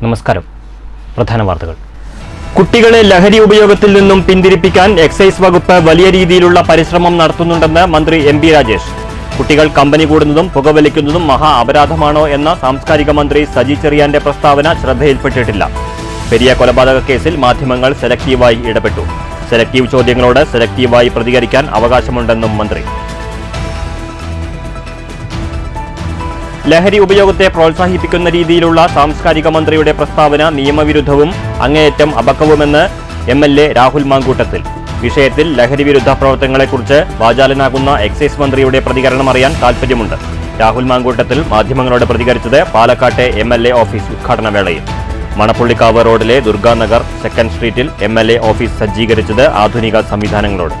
നമസ്കാരം. പ്രധാന വാർത്തകൾ. കുട്ടികളെ ലഹരി ഉപയോഗത്തിൽ നിന്നും പിന്തിരിപ്പിക്കാൻ എക്സൈസ് വകുപ്പ് വലിയ രീതിയിലുള്ള പരിശ്രമം നടത്തുന്നുണ്ടെന്ന് മന്ത്രി എം.പി. രാജേഷ്. കുട്ടികൾ കമ്പനി കൂടുന്നതും പുകവലിക്കുന്നതും മഹാ അപരാധമാണോ എന്ന സാംസ്കാരിക മന്ത്രി സജി ചെറിയാന്റെ പ്രസ്താവന ശ്രദ്ധയിൽപ്പെട്ടിട്ടില്ല. പെരിയ കൊലപാതക കേസിൽ മാധ്യമങ്ങൾ സെലക്ടീവായി ഇടപെട്ടു. സെലക്ടീവ് ചോദ്യങ്ങളോട് സെലക്ടീവായി പ്രതികരിക്കാൻ അവകാശമുണ്ടെന്നും മന്ത്രി. ലഹരി ഉപയോഗത്തെ പ്രോത്സാഹിപ്പിക്കുന്ന രീതിയിലുള്ള സാംസ്കാരിക മന്ത്രിയുടെ പ്രസ്താവന നിയമവിരുദ്ധവും അങ്ങേയറ്റം അപക്വവുമെന്ന് എം.എൽ.എ. രാഹുൽ മാങ്കൂട്ടത്തിൽ. വിഷയത്തിൽ ലഹരി വിരുദ്ധ പ്രവർത്തനങ്ങളെക്കുറിച്ച് വാചാലനാകുന്ന എക്സൈസ് മന്ത്രിയുടെ പ്രതികരണം അറിയാൻ താൽപര്യമുണ്ട്. രാഹുൽ മാങ്കൂട്ടത്തിൽ മാധ്യമങ്ങളോട് പ്രതികരിച്ചത് പാലക്കാട്ടെ എം.എൽ.എ. ഓഫീസ് ഉദ്ഘാടന വേളയിൽ. മണപ്പുള്ളിക്കാവ് റോഡിലെ ദുർഗാനഗർ 2nd സ്ട്രീറ്റിൽ എം.എൽ.എ. ഓഫീസ് സജ്ജീകരിച്ചത് ആധുനിക സംവിധാനങ്ങളോട്.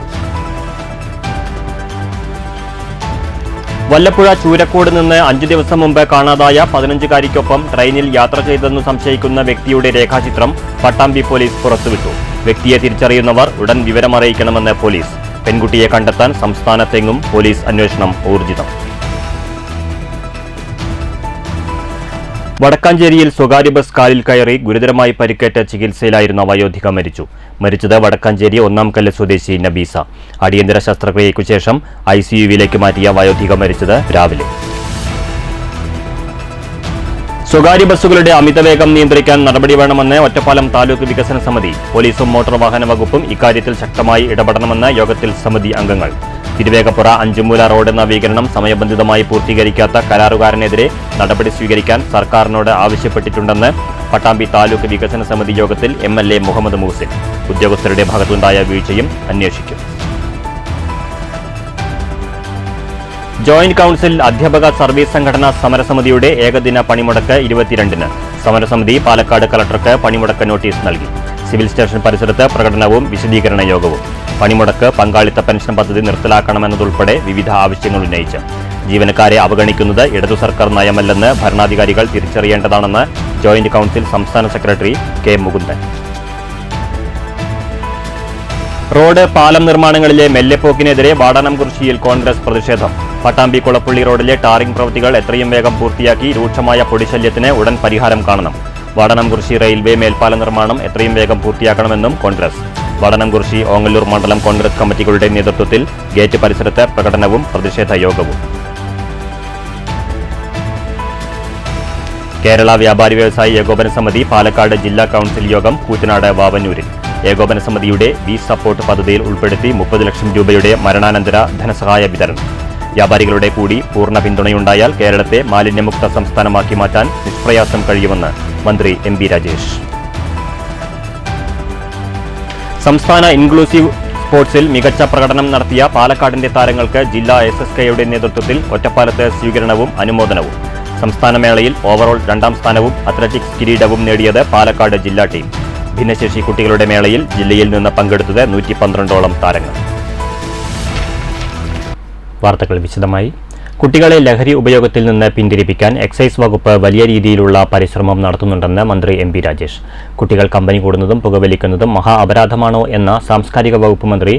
വല്ലപ്പുഴ ചൂരക്കോട് നിന്ന് 5 ദിവസം മുമ്പ് കാണാതായ 15-കാരിക്കൊപ്പം ട്രെയിനിൽ യാത്ര ചെയ്തെന്ന് സംശയിക്കുന്ന വ്യക്തിയുടെ രേഖാചിത്രം പട്ടാമ്പി പോലീസ് പുറത്തുവിട്ടു. വ്യക്തിയെ തിരിച്ചറിയുന്നവർ ഉടൻ വിവരമറിയിക്കണമെന്ന് പോലീസ്. പെൺകുട്ടിയെ കണ്ടെത്താൻ സംസ്ഥാനത്തെങ്ങും പോലീസ് അന്വേഷണം ഊർജിതം. വടക്കാഞ്ചേരിയിൽ സ്വകാര്യ ബസ് കാലിൽ കയറി ഗുരുതരമായി പരിക്കേറ്റ് ചികിത്സയിലായിരുന്ന വയോധിക മരിച്ചു. മരിച്ചത് വടക്കാഞ്ചേരി 1-കല്ല് സ്വദേശി നബീസ. അടിയന്തര ശസ്ത്രക്രിയയ്ക്കു ശേഷം ICUവിലേക്ക് മാറ്റിയ വയോധിക മരിച്ചത് രാവിലെ. സ്വകാര്യ ബസ്സുകളുടെ അമിതവേഗം നിയന്ത്രിക്കാൻ നടപടി വേണമെന്ന് ഒറ്റപ്പാലം താലൂക്ക് വികസന സമിതി. പോലീസും മോട്ടോർ വാഹന വകുപ്പും ഇക്കാര്യത്തിൽ ശക്തമായി ഇടപെടണമെന്ന് യോഗത്തിൽ സമിതി അംഗങ്ങൾ. തിരുവേഗപ്പുറ 5-മൂല റോഡ് നവീകരണം സമയബന്ധിതമായി പൂർത്തീകരിക്കാത്ത കരാറുകാരനെതിരെ നടപടി സ്വീകരിക്കാൻ സർക്കാരിനോട് ആവശ്യപ്പെട്ടിട്ടുണ്ടെന്ന് പട്ടാമ്പി താലൂക്ക് വികസന സമിതി യോഗത്തിൽ MLA മുഹമ്മദ് മൂസിൻ. ഉദ്യോഗസ്ഥരുടെ ഭാഗത്തുണ്ടായ വീഴ്ചയും അന്വേഷിക്കും. ജോയിന്റ് കൌൺസിൽ അധ്യാപക സർവീസ് സംഘടനാ സമരസമിതിയുടെ ഏകദിന പണിമുടക്ക് 22-ന്. സമരസമിതി പാലക്കാട് കളക്ടർക്ക് പണിമുടക്ക് നോട്ടീസ് നൽകി. സിവിൽ സ്റ്റേഷൻ പരിസരത്ത് പ്രകടനവും വിശദീകരണ യോഗവും. പണിമുടക്ക് പങ്കാളിത്ത പെൻഷൻ പദ്ധതി നിർത്തലാക്കണമെന്നതുൾപ്പെടെ വിവിധ ആവശ്യങ്ങൾ ഉന്നയിച്ച്. ജീവനക്കാരെ അവഗണിക്കുന്നത് ഇടതു സർക്കാർ നയമല്ലെന്ന് ഭരണാധികാരികൾ തിരിച്ചറിയേണ്ടതാണെന്ന് ജോയിന്റ് കൌൺസിൽ സംസ്ഥാന സെക്രട്ടറി കെ മുകുന്ദൻ. റോഡ് പാലം നിർമ്മാണങ്ങളിലെ മെല്ലെപ്പോക്കിനെതിരെ വാടാനംകുറിശ്ശിയിൽ കോൺഗ്രസ് പ്രതിഷേധം. പട്ടാമ്പി കുളപ്പള്ളി റോഡിലെ ടാറിംഗ് പ്രവൃത്തികൾ എത്രയും വേഗം പൂർത്തിയാക്കി രൂക്ഷമായ പൊടിശല്യത്തിന് ഉടൻ പരിഹാരം കാണണം. വാടാനംകുറിശ്ശി റെയിൽവേ മേൽപ്പാല നിർമ്മാണം എത്രയും വേഗം പൂർത്തിയാക്കണമെന്നും കോൺഗ്രസ്. വാടാനംകുറിശ്ശി ഓങ്ങല്ലൂർ മണ്ഡലം കോൺഗ്രസ് കമ്മിറ്റികളുടെ നേതൃത്വത്തിൽ ഗേറ്റ് പരിസരത്ത് പ്രകടനവും പ്രതിഷേധ യോഗവും. കേരള വ്യാപാരി വ്യവസായി ഏകോപന സമിതി പാലക്കാട് ജില്ലാ കൌൺസിൽ യോഗം കൂറ്റനാട് വാവന്നൂരിൽ. ഏകോപന സമിതിയുടെ വി സപ്പോർട്ട് പദ്ധതിയിൽ ഉൾപ്പെടുത്തി 30 ലക്ഷം രൂപയുടെ മരണാനന്തര ധനസഹായ വിതരണം. വ്യാപാരികളുടെ കൂടി പൂർണ്ണ പിന്തുണയുണ്ടായാൽ കേരളത്തെ മാലിന്യമുക്ത സംസ്ഥാനമാക്കി മാറ്റാൻ നിഷ്പ്രയാസം കഴിയുമെന്ന് മന്ത്രി എം.പി. രാജേഷ്. സംസ്ഥാന ഇൻക്ലൂസീവ് സ്പോർട്സിൽ മികച്ച പ്രകടനം നടത്തിയ പാലക്കാടിന്റെ താരങ്ങൾക്ക് ജില്ലാ SSKയുടെ നേതൃത്വത്തിൽ ഒറ്റപ്പാലത്ത് സ്വീകരണവും അനുമോദനവും. സംസ്ഥാന മേളയിൽ ഓവറോൾ 2ാം സ്ഥാനവും അത്ലറ്റിക്സ് കിരീടവും നേടിയത് പാലക്കാട് ജില്ലാ ടീം. ഭിന്നശേഷി കുട്ടികളുടെ മേളയിൽ ജില്ലയിൽ നിന്ന് പങ്കെടുത്തത് 112ഓളം താരങ്ങൾ. വാർത്തകൾ വിശദമായി. കുട്ടികളെ ലഹരി ഉപയോഗത്തിൽ നിന്ന് പിന്തിരിപ്പിക്കാൻ എക്സൈസ് വകുപ്പ് വലിയ രീതിയിലുള്ള പരിശ്രമം നടത്തുന്നുണ്ടെന്ന് മന്ത്രി എം.പി. രാജേഷ്. കുട്ടികൾ കമ്പനി കൂടുന്നതും പുകവലിക്കുന്നതും മഹാ അപരാധമാണോ എന്ന സാംസ്കാരിക വകുപ്പ് മന്ത്രി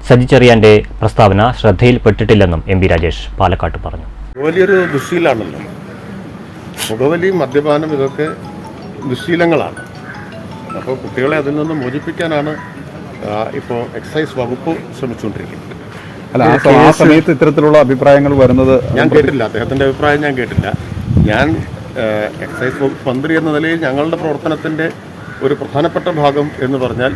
സജി ചെറിയാന്റെ പ്രസ്താവന ശ്രദ്ധയിൽപ്പെട്ടിട്ടില്ലെന്നും എം.പി. രാജേഷ് പാലക്കാട്ട് പറഞ്ഞു. വലിയൊരു ദുശ്ശീലാണല്ലോ പുകവലി, മദ്യപാനം, ഇതൊക്കെ ദുശ്ശീലങ്ങളാണ്. അപ്പോൾ കുട്ടികളെ അതിൽ നിന്ന് മോചിപ്പിക്കാനാണ് ഇപ്പോൾ എക്സൈസ് വകുപ്പ് ശ്രമിച്ചുകൊണ്ടിരിക്കുന്നത്. അല്ല, ആ സമയത്ത് ഇത്തരത്തിലുള്ള അഭിപ്രായങ്ങൾ വരുന്നത് ഞാൻ കേട്ടില്ല. അദ്ദേഹത്തിൻ്റെ അഭിപ്രായം ഞാൻ കേട്ടില്ല. ഞാൻ എക്സൈസ് വകുപ്പ് മന്ത്രി എന്ന നിലയിൽ ഞങ്ങളുടെ പ്രവർത്തനത്തിൻ്റെ ഒരു പ്രധാനപ്പെട്ട ഭാഗം എന്ന് പറഞ്ഞാൽ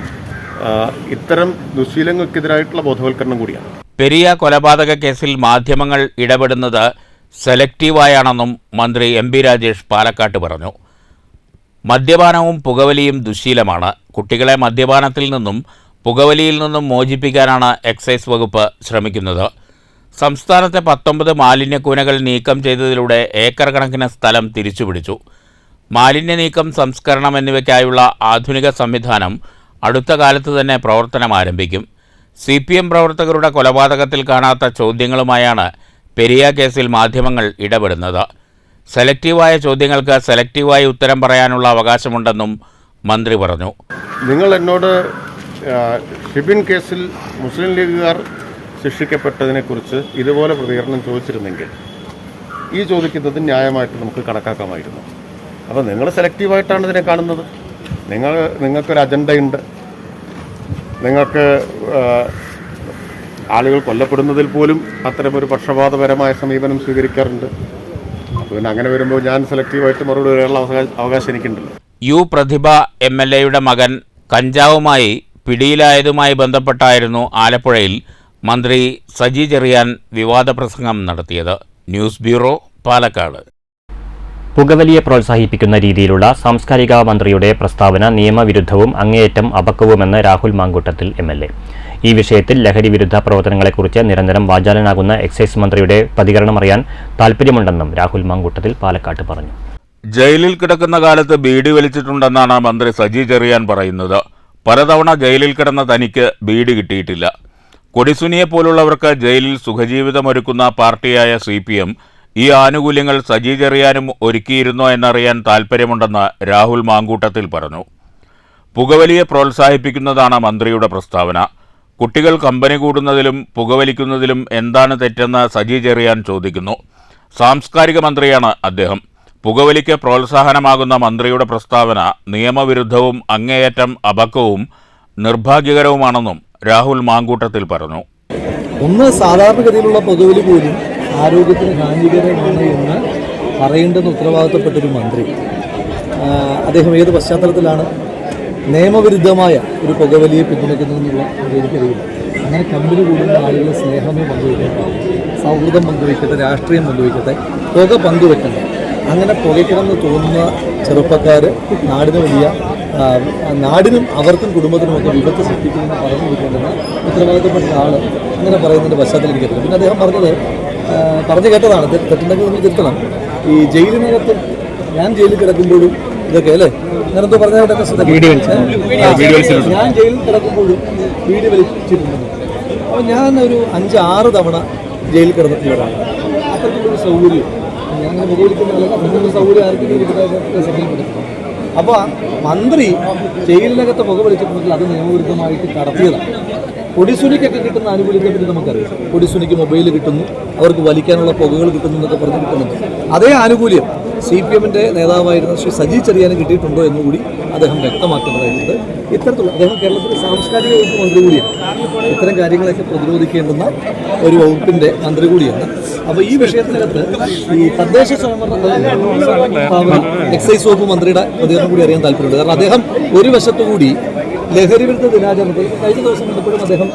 ഇത്തരം ദുശ്ശീലങ്ങൾക്കെതിരായിട്ടുള്ള ബോധവൽക്കരണം കൂടിയാണ്. പെരിയ കൊലപാതക കേസിൽ മാധ്യമങ്ങൾ ഇടപെടുന്നത് സെലക്റ്റീവായാണെന്നും മന്ത്രി എം.പി. രാജേഷ് പാലക്കാട്ട് പറഞ്ഞു. മദ്യപാനവും പുകവലിയും ദുശ്ശീലമാണ്. കുട്ടികളെ മദ്യപാനത്തിൽ നിന്നും പുകവലിയിൽ നിന്നും മോചിപ്പിക്കാനാണ് എക്സൈസ് വകുപ്പ് ശ്രമിക്കുന്നത്. സംസ്ഥാനത്തെ 19 മാലിന്യക്കൂനകൾ നീക്കം ചെയ്തതിലൂടെ ഏക്കർ കണക്കിന് സ്ഥലം തിരിച്ചുപിടിച്ചു. മാലിന്യ നീക്കം, സംസ്കരണം എന്നിവയ്ക്കായുള്ള ആധുനിക സംവിധാനം അടുത്ത കാലത്ത് തന്നെ പ്രവർത്തനം ആരംഭിക്കും. CPM പ്രവർത്തകരുടെ കൊലപാതകത്തിൽ കാണാത്ത ചോദ്യങ്ങളുമായാണ് പെരിയ കേസിൽ മാധ്യമങ്ങൾ ഇടപെടുന്നത്. സെലക്റ്റീവായ ചോദ്യങ്ങൾക്ക് സെലക്റ്റീവായി ഉത്തരം പറയാനുള്ള അവകാശമുണ്ടെന്നും മന്ത്രി പറഞ്ഞു. നിങ്ങൾ എന്നോട് ഷിബിൻ കേസിൽ മുസ്ലിം ലീഗുകാർ ശിക്ഷിക്കപ്പെട്ടതിനെക്കുറിച്ച് ഇതുപോലെ പ്രതികരണം ചോദിച്ചിരുന്നെങ്കിൽ ഈ ചോദിക്കുന്നത് ന്യായമായിട്ട് നമുക്ക് കണക്കാക്കാമായിരുന്നു. അപ്പോൾ നിങ്ങൾ സെലക്റ്റീവായിട്ടാണ് ഇതിനെ കാണുന്നത്. നിങ്ങൾക്കൊരു അജണ്ടയുണ്ട്. നിങ്ങൾക്ക് ആളുകൾ കൊല്ലപ്പെടുന്നതിൽ പോലും അത്തരമൊരു പക്ഷപാതപരമായ സമീപനം സ്വീകരിക്കാറുണ്ട്. അപ്പോൾ പിന്നെ അങ്ങനെ വരുമ്പോൾ ഞാൻ സെലക്റ്റീവായിട്ട് മറുപടി പറയാനുള്ള അവകാശം എനിക്കുണ്ടല്ലോ. യു പ്രതിഭ MLA-യുടെ മകൻ കഞ്ചാവുമായി പിടിയിലായതുമായി ബന്ധപ്പെട്ടായിരുന്നു ആലപ്പുഴയിൽ മന്ത്രി സജി ചെറിയാൻ വിവാദ പ്രസംഗം നടത്തിയത്. News bureau, Palakkad. പുകവലിയെ പ്രോത്സാഹിപ്പിക്കുന്ന രീതിയിലുള്ള സാംസ്കാരിക മന്ത്രിയുടെ പ്രസ്താവന നിയമവിരുദ്ധവും അങ്ങേയറ്റം അപക്വവുമെന്ന് രാഹുൽ മാങ്കൂട്ടത്തിൽ MLA. ഈ വിഷയത്തിൽ ലഹരി വിരുദ്ധ പ്രവർത്തനങ്ങളെക്കുറിച്ച് നിരന്തരം വാചാലനാകുന്ന എക്സൈസ് മന്ത്രിയുടെ പ്രതികരണമറിയാൻ താൽപ്പര്യമുണ്ടെന്നും രാഹുൽ മാങ്കൂട്ടത്തിൽ പാലക്കാട്ട് പറഞ്ഞു. ജയിലിൽ കിടക്കുന്ന കാലത്ത് ബീഡി വലിച്ചിട്ടുണ്ടെന്നാണ് മന്ത്രി സജി ചെറിയാൻ പറയുന്നത്. പലതവണ ജയിലിൽ കിടന്ന തനിക്ക് ബീഡി കിട്ടിയിട്ടില്ല. കൊടിസുനിയെപ്പോലുള്ളവർക്ക് ജയിലിൽ സുഖജീവിതമൊരുക്കുന്ന പാർട്ടിയായ CPM ഈ ആനുകൂല്യങ്ങൾ സജി ചെറിയാനും ഒരുക്കിയിരുന്നോ എന്നറിയാൻ താൽപ്പര്യമുണ്ടെന്ന് രാഹുൽ മാങ്കൂട്ടത്തിൽ പറഞ്ഞു. പുകവലിയെ പ്രോത്സാഹിപ്പിക്കുന്നതാണ് മന്ത്രിയുടെ പ്രസ്താവന. കുട്ടികൾ കമ്പനി കൂടുന്നതിലും പുകവലിക്കുന്നതിലും എന്താണ് തെറ്റെന്ന് സജി ചെറിയാൻ ചോദിക്കുന്നു. സാംസ്കാരിക മന്ത്രിയാണ് അദ്ദേഹം. പുകവലിക്ക് പ്രോത്സാഹനമാകുന്ന മന്ത്രിയുടെ പ്രസ്താവന നിയമവിരുദ്ധവും അങ്ങേയറ്റം അപക്വവും നിർഭാഗ്യകരവുമാണെന്നും രാഹുൽ മാങ്കൂട്ടത്തിൽ പറഞ്ഞു. ഒന്ന്, സാധാരണഗതിയിലുള്ള പുകവലി പോലും ആരോഗ്യത്തിന് ഹാനികരമാണ് എന്ന് പറയേണ്ടെന്ന് ഉത്തരവാദിത്തപ്പെട്ടൊരു മന്ത്രി അദ്ദേഹം ഏത് പശ്ചാത്തലത്തിലാണ് നിയമവിരുദ്ധമായ ഒരു പുകവലിയെ പിന്തുണയ്ക്കുന്നതെന്നുള്ള എനിക്കറിയില്ല. അങ്ങനെ കമ്പനി കൂടുന്ന ആളുകൾ സ്നേഹമേ പങ്കുവയ്ക്കട്ടെ, സൗഹൃദം പങ്കുവയ്ക്കട്ടെ, രാഷ്ട്രീയം പങ്കുവയ്ക്കട്ടെ, പുക പങ്കുവെക്കണ്ട. അങ്ങനെ പുകയ്ക്കണമെന്ന് തോന്നുന്ന ചെറുപ്പക്കാർ നാടിനും അവർക്കും കുടുംബത്തിനുമൊക്കെ വിപത്ത് സൃഷ്ടിക്കുമെന്ന് പറഞ്ഞു കൊടുക്കേണ്ടെന്ന് ഉത്തരവാദിത്തപ്പെട്ട ആൾ അങ്ങനെ പറയുന്നതിൻ്റെ പശ്ചാത്തലം എനിക്കറിയില്ല. പിന്നെ അദ്ദേഹം പറഞ്ഞു കേട്ടതാണ്, തെറ്റുണ്ടെങ്കിൽ നിങ്ങൾ തിരുത്തണം. ഈ ജയിലിനകത്ത് ഞാൻ ജയിലിൽ കിടക്കുമ്പോഴും ഇതൊക്കെ അല്ലേ ഞാനെന്തോ പറഞ്ഞതൊക്കെ ഞാൻ ജയിലിൽ കിടക്കുമ്പോഴും വീട് വലിച്ചിട്ടുണ്ടെന്ന്. അപ്പോൾ ഞാൻ ഒരു 5-6 തവണ ജയിലിൽ കിടന്നിട്ടുള്ളതാണ്. അത്തരത്തിലൊരു സൗകര്യം ഞാൻ അങ്ങനെ പുകവലിക്കുന്ന സൗകര്യം ആർക്കെങ്കിലും ശ്രദ്ധയിൽപ്പെടുത്തുന്നു. അപ്പോൾ മന്ത്രി ജയിലിനകത്ത് പുക വലിച്ചിട്ടുണ്ടെങ്കിൽ അത് നിയമവിരുദ്ധമായിട്ട് കടത്തിയതാണ്. കൊടിസുനിക്കൊക്കെ കിട്ടുന്ന ആനുകൂല്യത്തെപ്പറ്റി നമുക്കറിയാം. കൊടിസുനിക്ക് മൊബൈൽ കിട്ടുന്നു, അവർക്ക് വലിക്കാനുള്ള പുകകൾ കിട്ടുന്നു എന്നൊക്കെ പറഞ്ഞ് കിട്ടുന്നുണ്ട്. അതേ ആനുകൂല്യം CPM-ന്റെ നേതാവായിരുന്ന ശ്രീ സജി ചെറിയാനും കിട്ടിയിട്ടുണ്ടോ എന്നുകൂടി അദ്ദേഹം വ്യക്തമാക്കേണ്ടതായിട്ടുണ്ട്. ഇത്തരത്തിലുള്ള അദ്ദേഹം കേരളത്തിലെ സാംസ്കാരിക വകുപ്പ് മന്ത്രി കൂടിയാണ്. ഇത്തരം കാര്യങ്ങളൊക്കെ പ്രതിരോധിക്കേണ്ടുന്ന ഒരു വകുപ്പിൻ്റെ മന്ത്രി കൂടിയാണ്. അപ്പോൾ ഈ വിഷയത്തിനകത്ത് ഈ തദ്ദേശ സ്വയംഭരണ എക്സൈസ് വകുപ്പ് മന്ത്രിയുടെ പ്രതികരണം കൂടി അറിയാൻ താല്പര്യമുണ്ട്. കാരണം അദ്ദേഹം ഒരു വശത്തുകൂടി ലഹരി വിരുദ്ധ ദിനാചരണത്തിൽ കഴിഞ്ഞ ദിവസം കണ്ടപ്പോഴും അദ്ദേഹം